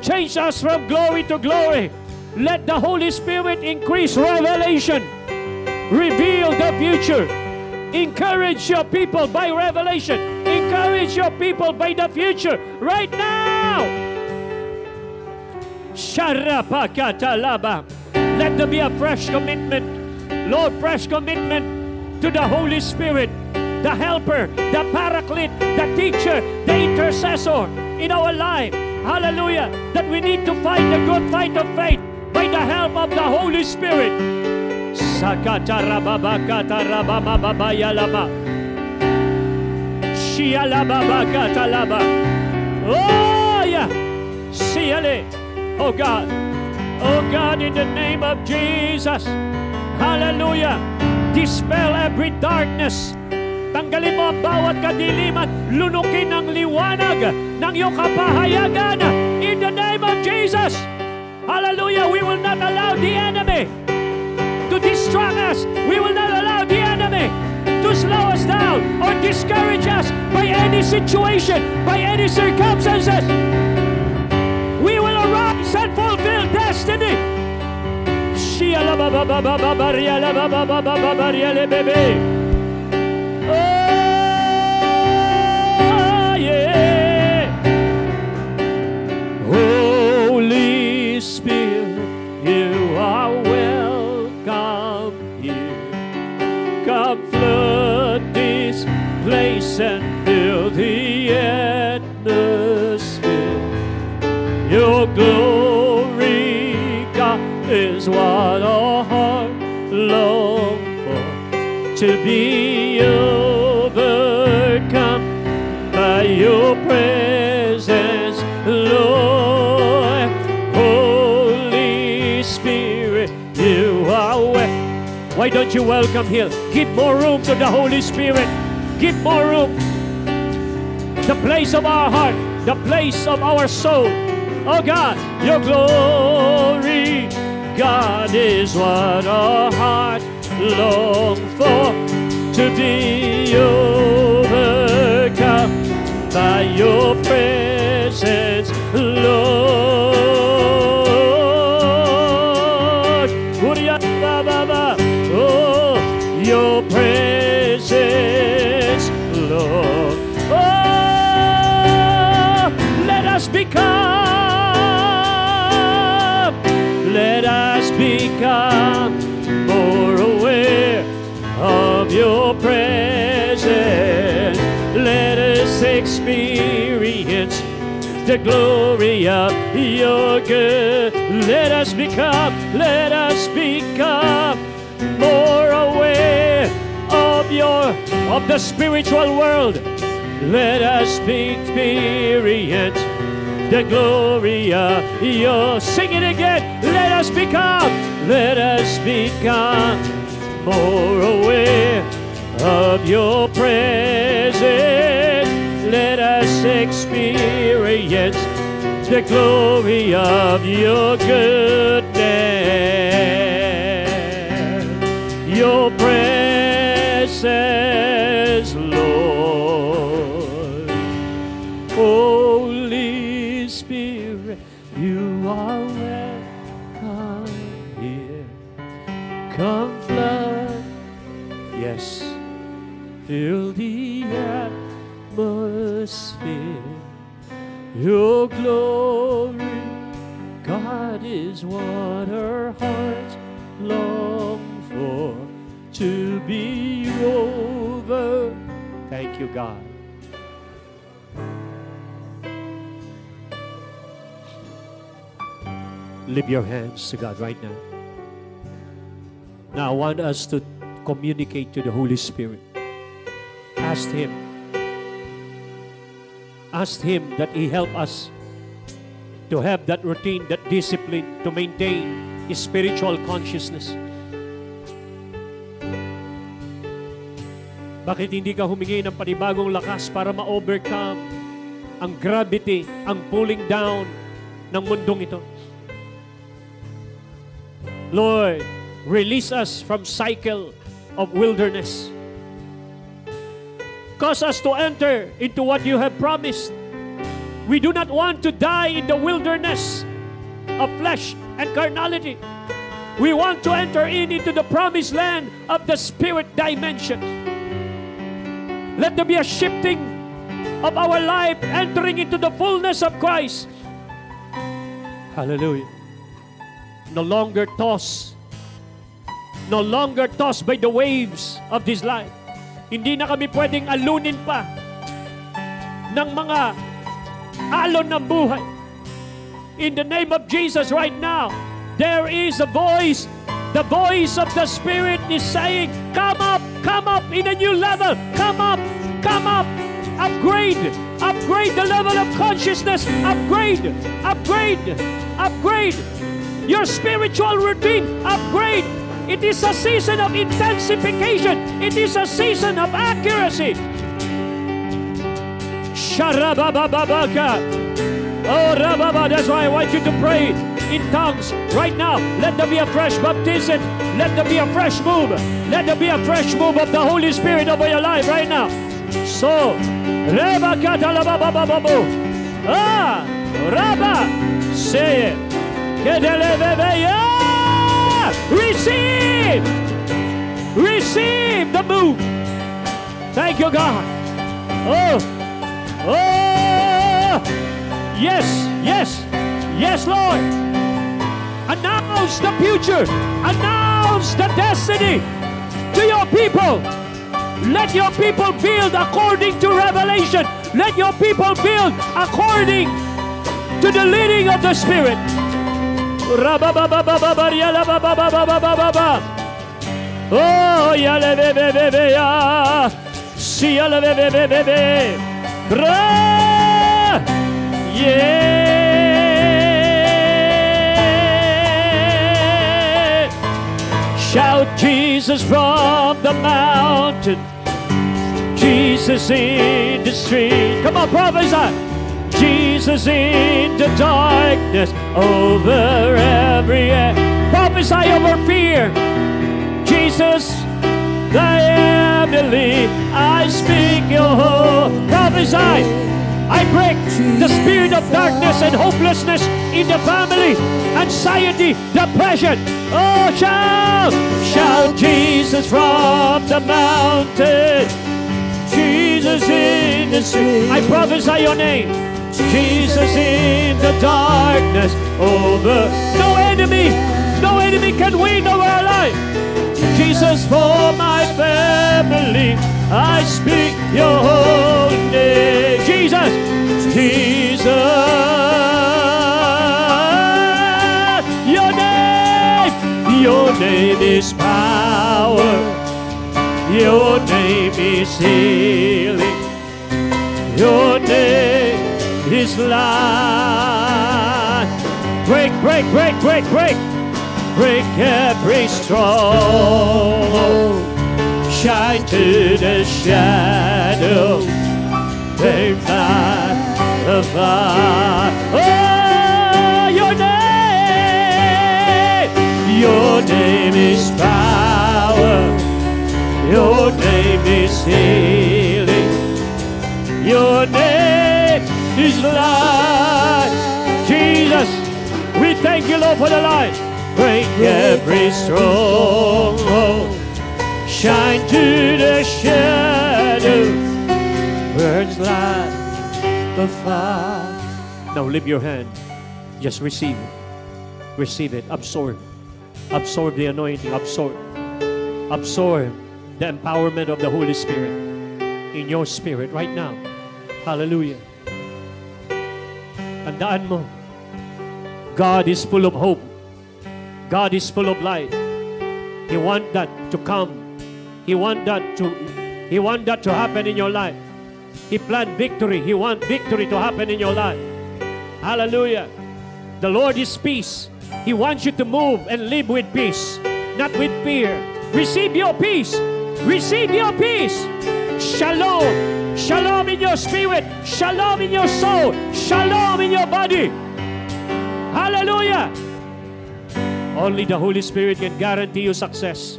Change us from glory to glory. Let the Holy Spirit increase revelation. Reveal the future. Encourage your people by revelation. Encourage your people by the future. Right now. Sharapakatalaba. Let there be a fresh commitment. Lord, fresh commitment to the Holy Spirit, the helper, the paraclete, the teacher, the intercessor in our life. Hallelujah. That we need to fight the good fight of faith by the help of the Holy Spirit. Sakatarababakatarabamababayalama. Shialababakatalaba. Oh, yeah. Siale. Oh, God. Oh, God, in the name of Jesus. Hallelujah. Dispel every darkness. Tanggalin mo ang bawat kadiliman. Lunukin ang liwanag ng iyong kapahayagan. In the name of Jesus. Hallelujah. We will not allow the enemy to distract us. We will not allow the enemy to slow us down or discourage us by any situation, by any circumstances. We will arise and fulfill destiny. Oh, yeah. Holy Spirit, you are welcome here. Come flood this place and fill the atmosphere. Your glory, God, is what our heart long for. To be overcome by your presence, Lord. Holy Spirit, you are welcome. Why don't you welcome Him? Give more room to the Holy Spirit. Give more room. The place of our heart, the place of our soul. Oh God, your glory, God, is what our heart long for. To be overcome by your presence, Lord. become more aware of your presence. Let us experience the glory of your good. Let us become more aware of the spiritual world. Let us experience the glory of your. Sing it again. Let us become more aware of your presence. Let us experience the glory of your goodness, your presence, Lord. Holy Spirit, you are welcome here. Come flood, yes, fill the atmosphere. Your glory, God, is what our hearts long for, to be over. Thank you, God. Lift your hands to God right now. Now I want us to communicate to the Holy Spirit. Ask Him. Ask Him that He help us to have that routine, that discipline, to maintain His spiritual consciousness. Bakit hindi ka humingi ng panibagong lakas para ma-overcome ang gravity, ang pulling down ng mundong ito? Lord, release us from cycle of wilderness. Cause us to enter into what you have promised. We do not want to die in the wilderness of flesh and carnality. We want to enter into the promised land of the spirit dimension. Let there be a shifting of our life, entering into the fullness of Christ. Hallelujah. No longer tossed by the waves of this life. Hindi na kami pwedeng alunin pa ng mga alon ng buhay. In the name of Jesus right now, there is a voice. The voice of the Spirit is saying, come up in a new level. Come up. Upgrade the level of consciousness. Upgrade your spiritual routine. Upgrade. It is a season of intensification. It is a season of accuracy. Sharabababaka. Oh, Rababa, that's why I want you to pray in tongues right now. Let there be a fresh baptism. Let there be a fresh move. Let there be a fresh move of the Holy Spirit over your life right now. So, Rebakatalababababu. Ah, Rabba, say it. Kedelebebeya. Receive the move. Thank you, God. Oh, yes, Lord. Announce the future. Announce the destiny to your people. Let your people build according to revelation. Let your people build according to the leading of the Spirit. Oh, yalebebebebe, si yalebebebebe, yeah. Shout Jesus from the mountain, Jesus in the street. Come on, prophesy. Jesus in the darkness, over every end. Prophesy over fear. Jesus, I am the lead. I speak your whole. Prophesy. I break the spirit of darkness and hopelessness in the family, anxiety, depression. Oh, shout Jesus from the mountain, Jesus in the street. I prophesy your name. Jesus in the darkness over. No enemy can win over our life. Jesus, for my family, I speak your holy name. Jesus, Jesus, your name is power, your name is healing, your name is life. Break, break, break, break, break. Break every stronghold. Shine to the shadow. Burn like a fire. Oh, your name is power. Your name is healing. Your name is life. Jesus, we thank you, Lord, for the light. Break every stronghold. Shine to the shadow. Burns like the fire. Now lift your hand. Just receive it. Receive it. Absorb. Absorb the anointing. Absorb. Absorb the empowerment of the Holy Spirit in your spirit right now. Hallelujah. Tandaan mo, God is full of hope. God is full of light. He wants that to come. He wants that to happen in your life. He planned victory. He wants victory to happen in your life. Hallelujah. The Lord is peace. He wants you to move and live with peace, not with fear. Receive your peace. Receive your peace. Shalom. Shalom in your spirit. Shalom in your soul. Shalom in your body. Hallelujah. Only the Holy Spirit can guarantee you success.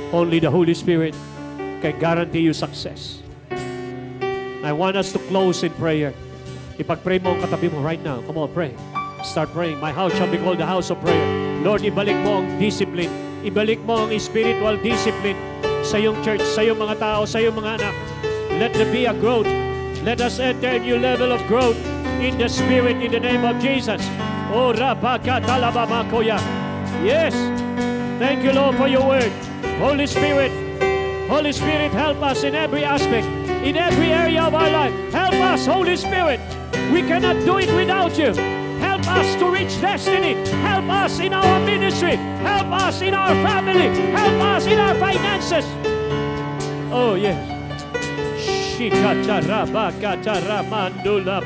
Only the Holy Spirit can guarantee you success. I want us to close in prayer. Ipag-pray mo ang katabi mo right now. Come on, pray. Start praying. My house shall be called the house of prayer. Lord, ibalik mo ang discipline. Ibalik mo ang spiritual discipline sa iyong church, sa iyong mga tao, sa iyong mga anak. Let there be a growth. Let us enter a new level of growth in the Spirit in the name of Jesus. Oh, Rabakatalababakoya. Yes. Thank you, Lord, for your word. Holy Spirit, help us in every aspect, in every area of our life. Help us, Holy Spirit. We cannot do it without you. Help us to reach destiny. Help us in our ministry. Help us in our family. Help us in our finances. Oh, yes. Shikataramandula.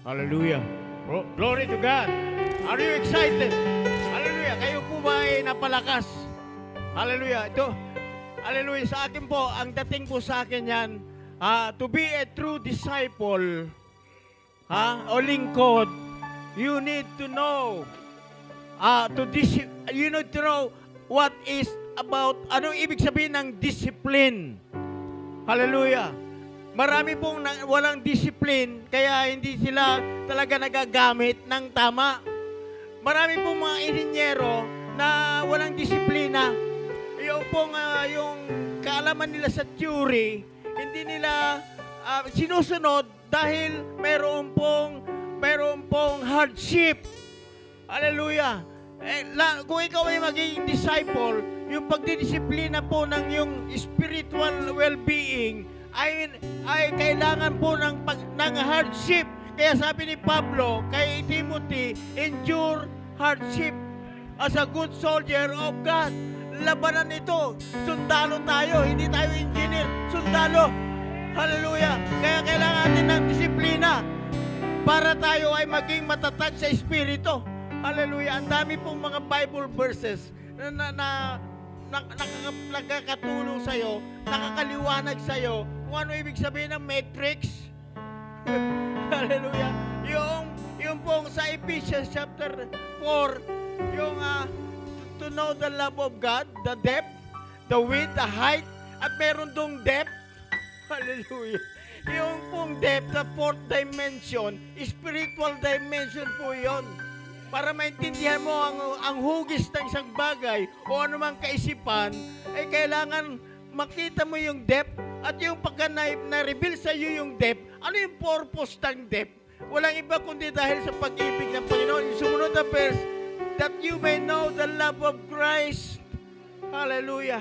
Hallelujah. Glory to God. Are you excited? Hallelujah. Kayo po ba ay napalakas? Hallelujah. Ito, hallelujah. Sa akin po, ang dating po sa akin yan, to be a true disciple, o lingkod, you need to know, you need to know what is about, anong ibig sabihin ng discipline. Hallelujah. Marami pong walang discipline, kaya hindi sila talaga nagagamit ng tama. Marami pong mga inhinyero na walang disiplina. Yung pong yung kaalaman nila sa theory, hindi nila sinusunod dahil mayroon pong hardship. Hallelujah. Kung ikaw ay magiging disciple, yung pagdidisiplina po ng yung spiritual well-being ay kailangan po ng hardship. Kaya sabi ni Pablo kay Timothy, endure hardship as a good soldier of God. Labanan ito. Sundalo tayo, hindi tayo engineer. Sundalo. Hallelujah. Kaya kailangan natin ng disiplina para tayo ay maging matatag sa espiritu. Hallelujah. Ang dami pong mga Bible verses na nakakatulong sa'yo, nakakaliwanag sa'yo kung ano ibig sabihin ng matrix. Hallelujah. Yung pong sa Ephesians chapter 4, yung to know the love of God, the depth, the width, the height, at meron dong depth. Hallelujah. Yung pong depth, the fourth dimension, spiritual dimension po yon. Para maintindihan mo ang hugis ng isang bagay o anumang kaisipan, ay kailangan makita mo yung depth at yung pagka na-reveal sa iyo yung depth, ano yung purpose ng depth? Walang iba kundi dahil sa pag-ibig ng Panginoon. Yung sumunod na verse, that you may know the love of Christ. Hallelujah.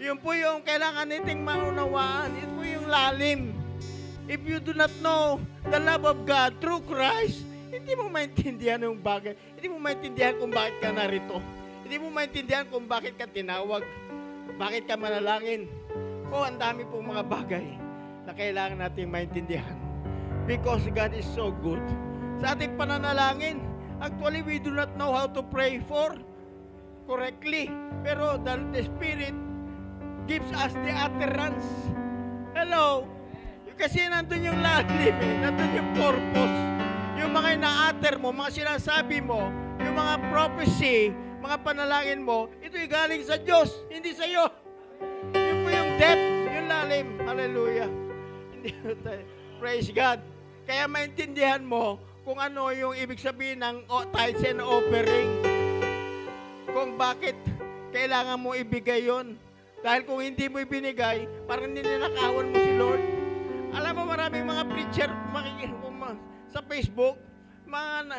Yun po yung kailangan nating maunawaan. Yun po yung lalim. If you do not know the love of God through Christ, hindi mo maintindihan yung bagay. Hindi mo maintindihan kung bakit ka narito. Hindi mo maintindihan kung bakit ka tinawag. Bakit ka manalangin. Ang dami pong mga bagay na kailangan nating maintindihan. Because God is so good. Sa ating pananalangin, actually we do not know how to pray for correctly. Pero the Spirit gives us the utterance. Hello? Kasi nandun yung lalim, nandun yung purpose. Yung mga ina-utter mo, mga sinasabi mo, yung mga prophecy, mga panalangin mo, ito'y galing sa Diyos, hindi sa iyo. Yun po yung depth, yung lalim. Hallelujah. Praise God. Kaya maintindihan mo kung ano yung ibig sabihin ng tithes and offering. Kung bakit kailangan mo ibigay yon. Dahil kung hindi mo ibinigay, parang ninanakawan mo si Lord. Alam mo, maraming mga preacher, sa Facebook,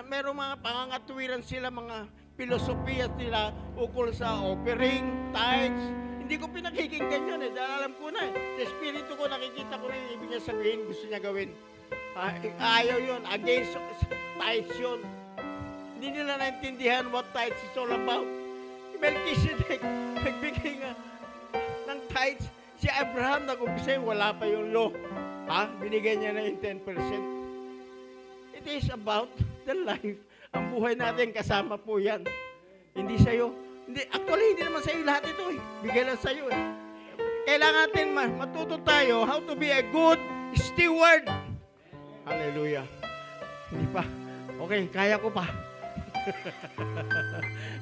merong mga pangangatuwiran sila, mga filosofiya sila ukol sa offering, tithes. Hindi ko pinakikinggan yun dahil alam ko na sa espiritu ko nakikita ko na yung ibig niya sabihin, gusto niya gawin. Ayaw yun, against tithes yun. Hindi nila naintindihan what tithes is all about. Melchizedek, nagbigay nga ng tithes. Si Abraham, nag-umpisa yung wala pa yung law. Binigay niya na yung 10%. It is about the life. Ang buhay natin, kasama po yan. Hindi sa'yo. Actually, hindi naman sa'yo lahat ito. Bigay lang sa'yo. Kailangan natin matuto tayo how to be a good steward. Hallelujah. Hindi pa. Okay, kaya ko pa.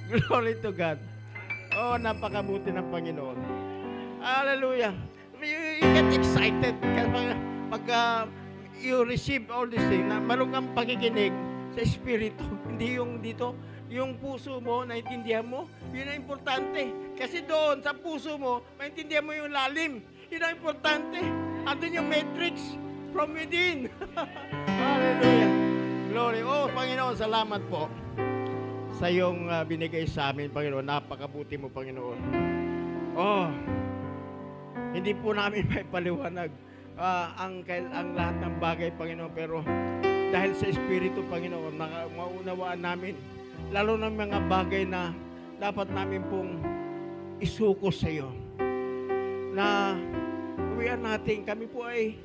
Glory to God. Napakabuti ng Panginoon. Hallelujah. You get excited pagka you receive all these things, na marunong kang pakikinig sa Espiritu. Hindi yung dito, yung puso mo, naintindihan mo, yun ang importante. Kasi doon, sa puso mo, maintindihan mo yung lalim. Yun ang importante. Andun yung matrix from within. Hallelujah. Glory. Panginoon, salamat po sa iyong binigay sa amin, Panginoon. Napakabuti mo, Panginoon. Hindi po namin may paliwanag ang lahat ng bagay, Panginoon, pero dahil sa Espiritu, Panginoon, maunawaan namin, lalo ng mga bagay na dapat namin pong isuko sa iyo, na uwian natin, kami po ay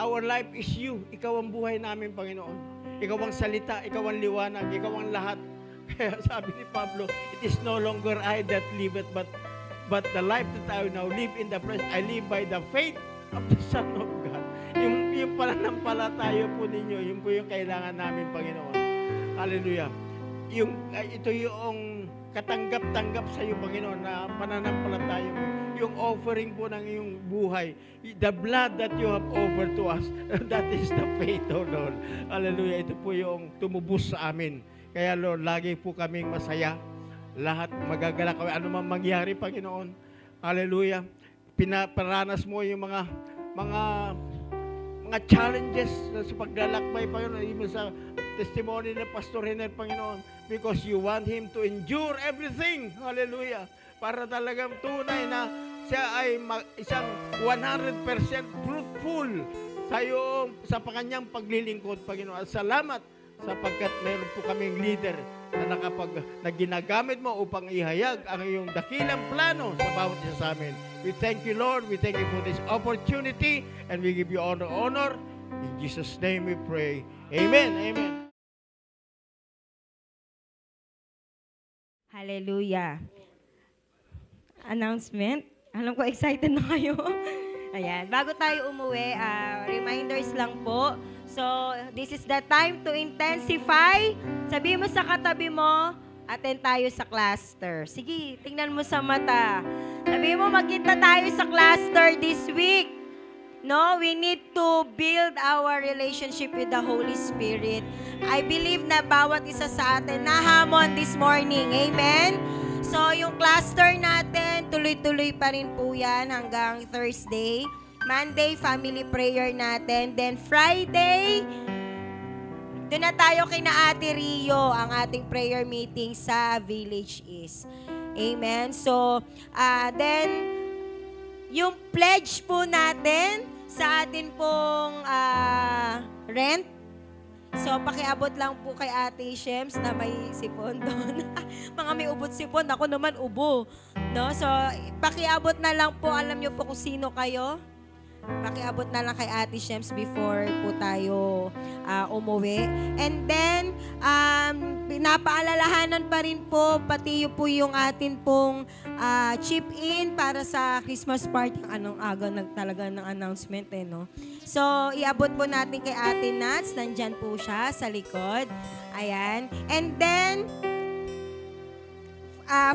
our life is you. Ikaw ang buhay namin, Panginoon. Ikaw ang salita, ikaw ang liwanag, ikaw ang lahat. Kaya sabi ni Pablo, it is no longer I that liveth, but the life that I now live in the flesh, I live by the faith of the Son of God. Yung pananampalataya po ninyo, yun po yung kailangan namin, Panginoon. Hallelujah. Ito yung katanggap-tanggap sa iyo, Panginoon, na pananampalataya mo. Yung offering po ng iyong buhay. The blood that you have offered to us, that is the faith, oh Lord. Hallelujah. Ito po yung tumubos sa amin. Kaya Lord, lagi po kaming masaya. Lahat magagalak kami. Ano man mangyari, Panginoon. Hallelujah. Pinaparanas mo yung mga challenges sa paglalakbay, Panginoon, even sa testimony ng Pastor Rener, Panginoon, because you want him to endure everything. Hallelujah. Para talagang tunay na siya ay isang 100% fruitful sa kanyang paglilingkod, Panginoon. At salamat sapagkat mayroon po kaming leader na ginagamit mo upang ihayag ang iyong dakilang plano sa bawat isa sa amin. We thank you, Lord. We thank you for this opportunity and we give you honor. In Jesus' name we pray. Amen. Amen. Hallelujah. Announcement. Alam ko, excited na kayo. Ayan. Bago tayo umuwi, reminders lang po. So, this is the time to intensify. Sabi mo sa katabi mo, attend tayo sa cluster. Sige, tingnan mo sa mata. Sabi mo, magkita tayo sa cluster this week. No, we need to build our relationship with the Holy Spirit. I believe na bawat isa sa atin nahamon this morning. Amen? So, yung cluster natin, tuloy-tuloy pa rin po yan hanggang Thursday. Monday, family prayer natin. Then, Friday, doon na tayo kina Ate Rio, ang ating prayer meeting sa Village East. Amen? So, then, yung pledge po natin sa atin pong rent. So, pakiabot lang po kay Ate Shems na may sipon doon. Mga may ubot sipon, ako naman ubo. No? So, pakiabot na lang po, alam nyo po kung sino kayo. Pakiabot na lang kay Ate Shems before po tayo umuwi. And then, pinapaalalahanan pa rin po, pati po yung atin pong chip in para sa Christmas party. Anong aga talaga ng announcement no? So, iabot po natin kay Ate Nats. Nandyan po siya sa likod. Ayan. And then,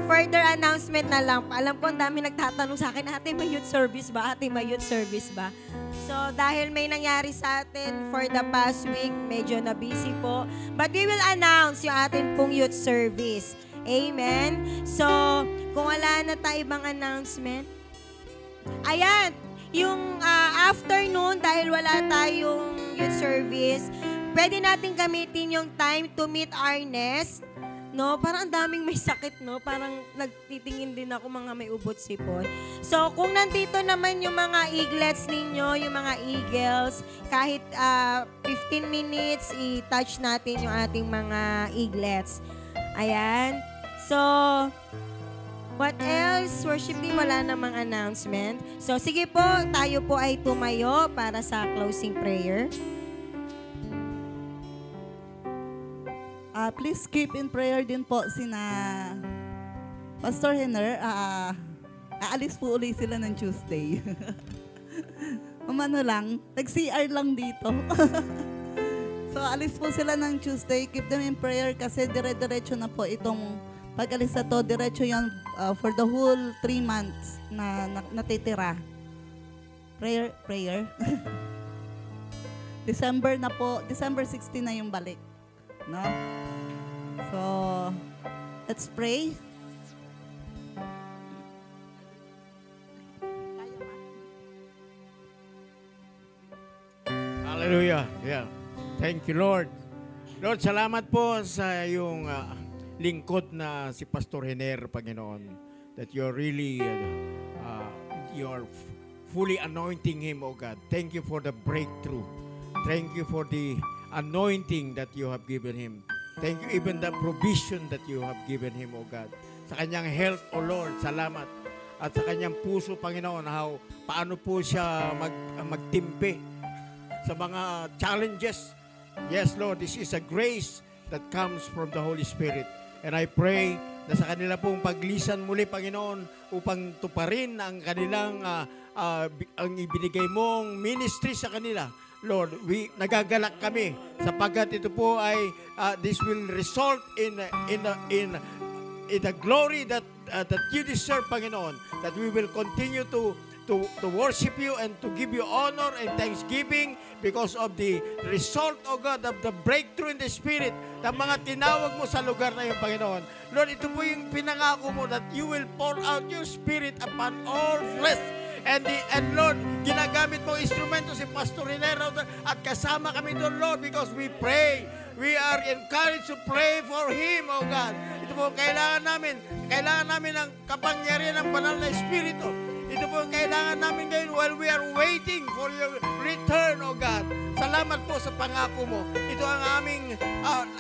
further announcement na lang. Alam ko, ang dami nagtatanong sa akin, ate, may youth service ba? Ate, may youth service ba? So, dahil may nangyari sa atin for the past week, medyo na-busy po. But we will announce yung atin pong youth service. Amen? So, kung wala na tayo ibang announcement, ayan, yung afternoon, dahil wala tayong youth service, pwede natin gamitin yung time to meet our nest. No, parang ang daming may sakit, no? Parang nagtitingin din ako mga may ubot sipon. So, kung nandito naman yung mga eaglets ninyo, yung mga eagles, kahit 15 minutes, i-touch natin yung ating mga eaglets. Ayan. So, what else? Worship team, wala namang announcement. So, sige po, tayo po ay tumayo para sa closing prayer. Please keep in prayer din po sina Pastor Henner. Aalis po uli sila ng Tuesday. Umano lang, nag-CR lang dito. So, alis po sila ng Tuesday. Keep them in prayer kasi dire-diretso na po itong pag-alis na to. Diretso yan for the whole 3 months na natitira. Prayer. December na po. December 16 na yung balik. No? So, let's pray. Hallelujah. Yeah. Thank you, Lord. Lord, salamat po sa iyong lingkod na si Pastor Henner, Panginoon. That you're really, you're fully anointing him, oh God. Thank you for the breakthrough. Thank you for the anointing that you have given him. Thank you even the provision that you have given him, oh God. Sa kanyang health, oh Lord, salamat. At sa kanyang puso, Panginoon, paano po siya magtimpe sa mga challenges. Yes, Lord, this is a grace that comes from the Holy Spirit. And I pray na sa kanila pong paglisan muli, Panginoon, upang tuparin ang kanilang ang ibinigay mong ministry sa kanila. Lord, nagagalak kami sapagkat ito po ay this will result in the glory that you deserve, Panginoon, that we will continue to worship you and to give you honor and thanksgiving because of the result, oh God, of the breakthrough in the Spirit, ng mga tinawag mo sa lugar na yun, Panginoon. Lord, ito po yung pinangako mo that you will pour out your Spirit upon all flesh. And Lord, ginagamit mo instrumento si Pastor Hinero at kasama kami doon, Lord, because we pray. We are encouraged to pray for him, oh God. Ito po kailangan namin. Kailangan namin ang kapangyarihan ng banal na Espiritu. Ito po ang kailangan namin ngayon while we are waiting for your return, oh God. Salamat po sa pangako mo. Ito ang aming,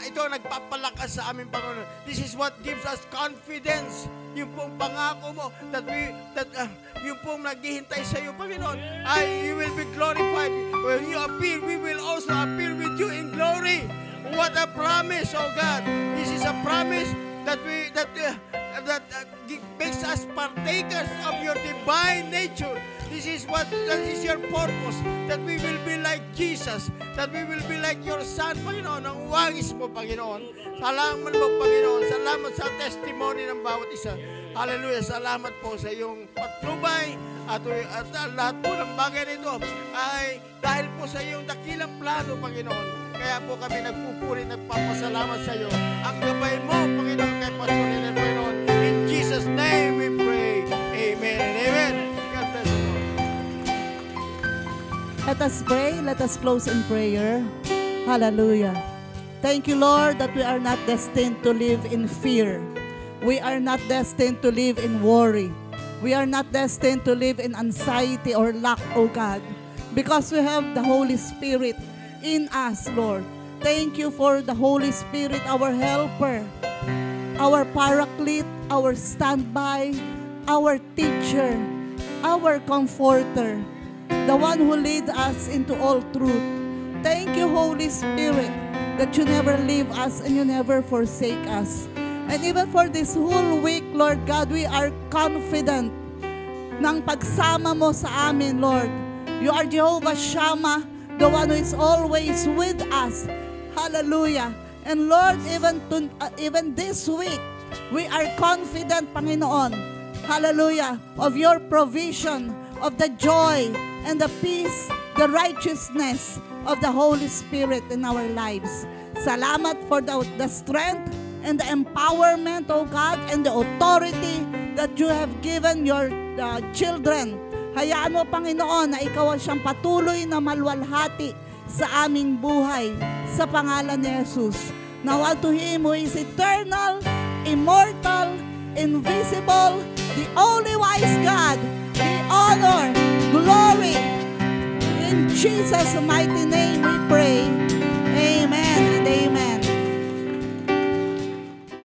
ito ang nagpapalakas sa aming Panginoon. This is what gives us confidence. Yung pong pangako mo that yung pong naghihintay sa iyo, Panginoon, you will be glorified. When you appear, we will also appear with you in glory. What a promise, oh God. This is a promise that makes us partakers of your divine nature. This is your purpose, that we will be like Jesus, that we will be like your Son, Panginoon, ang wangis mo, Panginoon. Salamat po, Panginoon. Salamat sa testimony ng bawat isa. Hallelujah. Salamat po sa iyong patnubay at lahat po ng bagay nito ay dahil po sa iyong dakilang plano, Panginoon. Kaya po kami nagpupuri, nagpapasalamat sa iyo. Ang gabay mo, Panginoon, kay Pastor Hiner, Panginoon. In Jesus' name we pray. Amen and amen. God bless you. Let us pray. Let us close in prayer. Hallelujah. Thank you, Lord, that we are not destined to live in fear. We are not destined to live in worry. We are not destined to live in anxiety or lack, oh God, because we have the Holy Spirit in us, Lord. Thank you for the Holy Spirit, our helper, our paraclete, our standby, our teacher, our comforter, the one who leads us into all truth. Thank you, Holy Spirit, that you never leave us and you never forsake us. And even for this whole week, Lord God, we are confident ng pagsama mo sa amin, Lord. You are Jehovah Shammah, the one who is always with us. Hallelujah. And Lord, even this week, we are confident, Panginoon, hallelujah, of your provision, of the joy and the peace, the righteousness of the Holy Spirit in our lives. Salamat for the strength and the empowerment, oh God, and the authority that you have given your children. Hayaan mo, Panginoon, na ikaw siyang patuloy na malwalhati sa aming buhay sa pangalan ni Jesus. Now unto Him who is eternal, immortal, invisible, the only wise God, the honor, glory. In Jesus' mighty name we pray.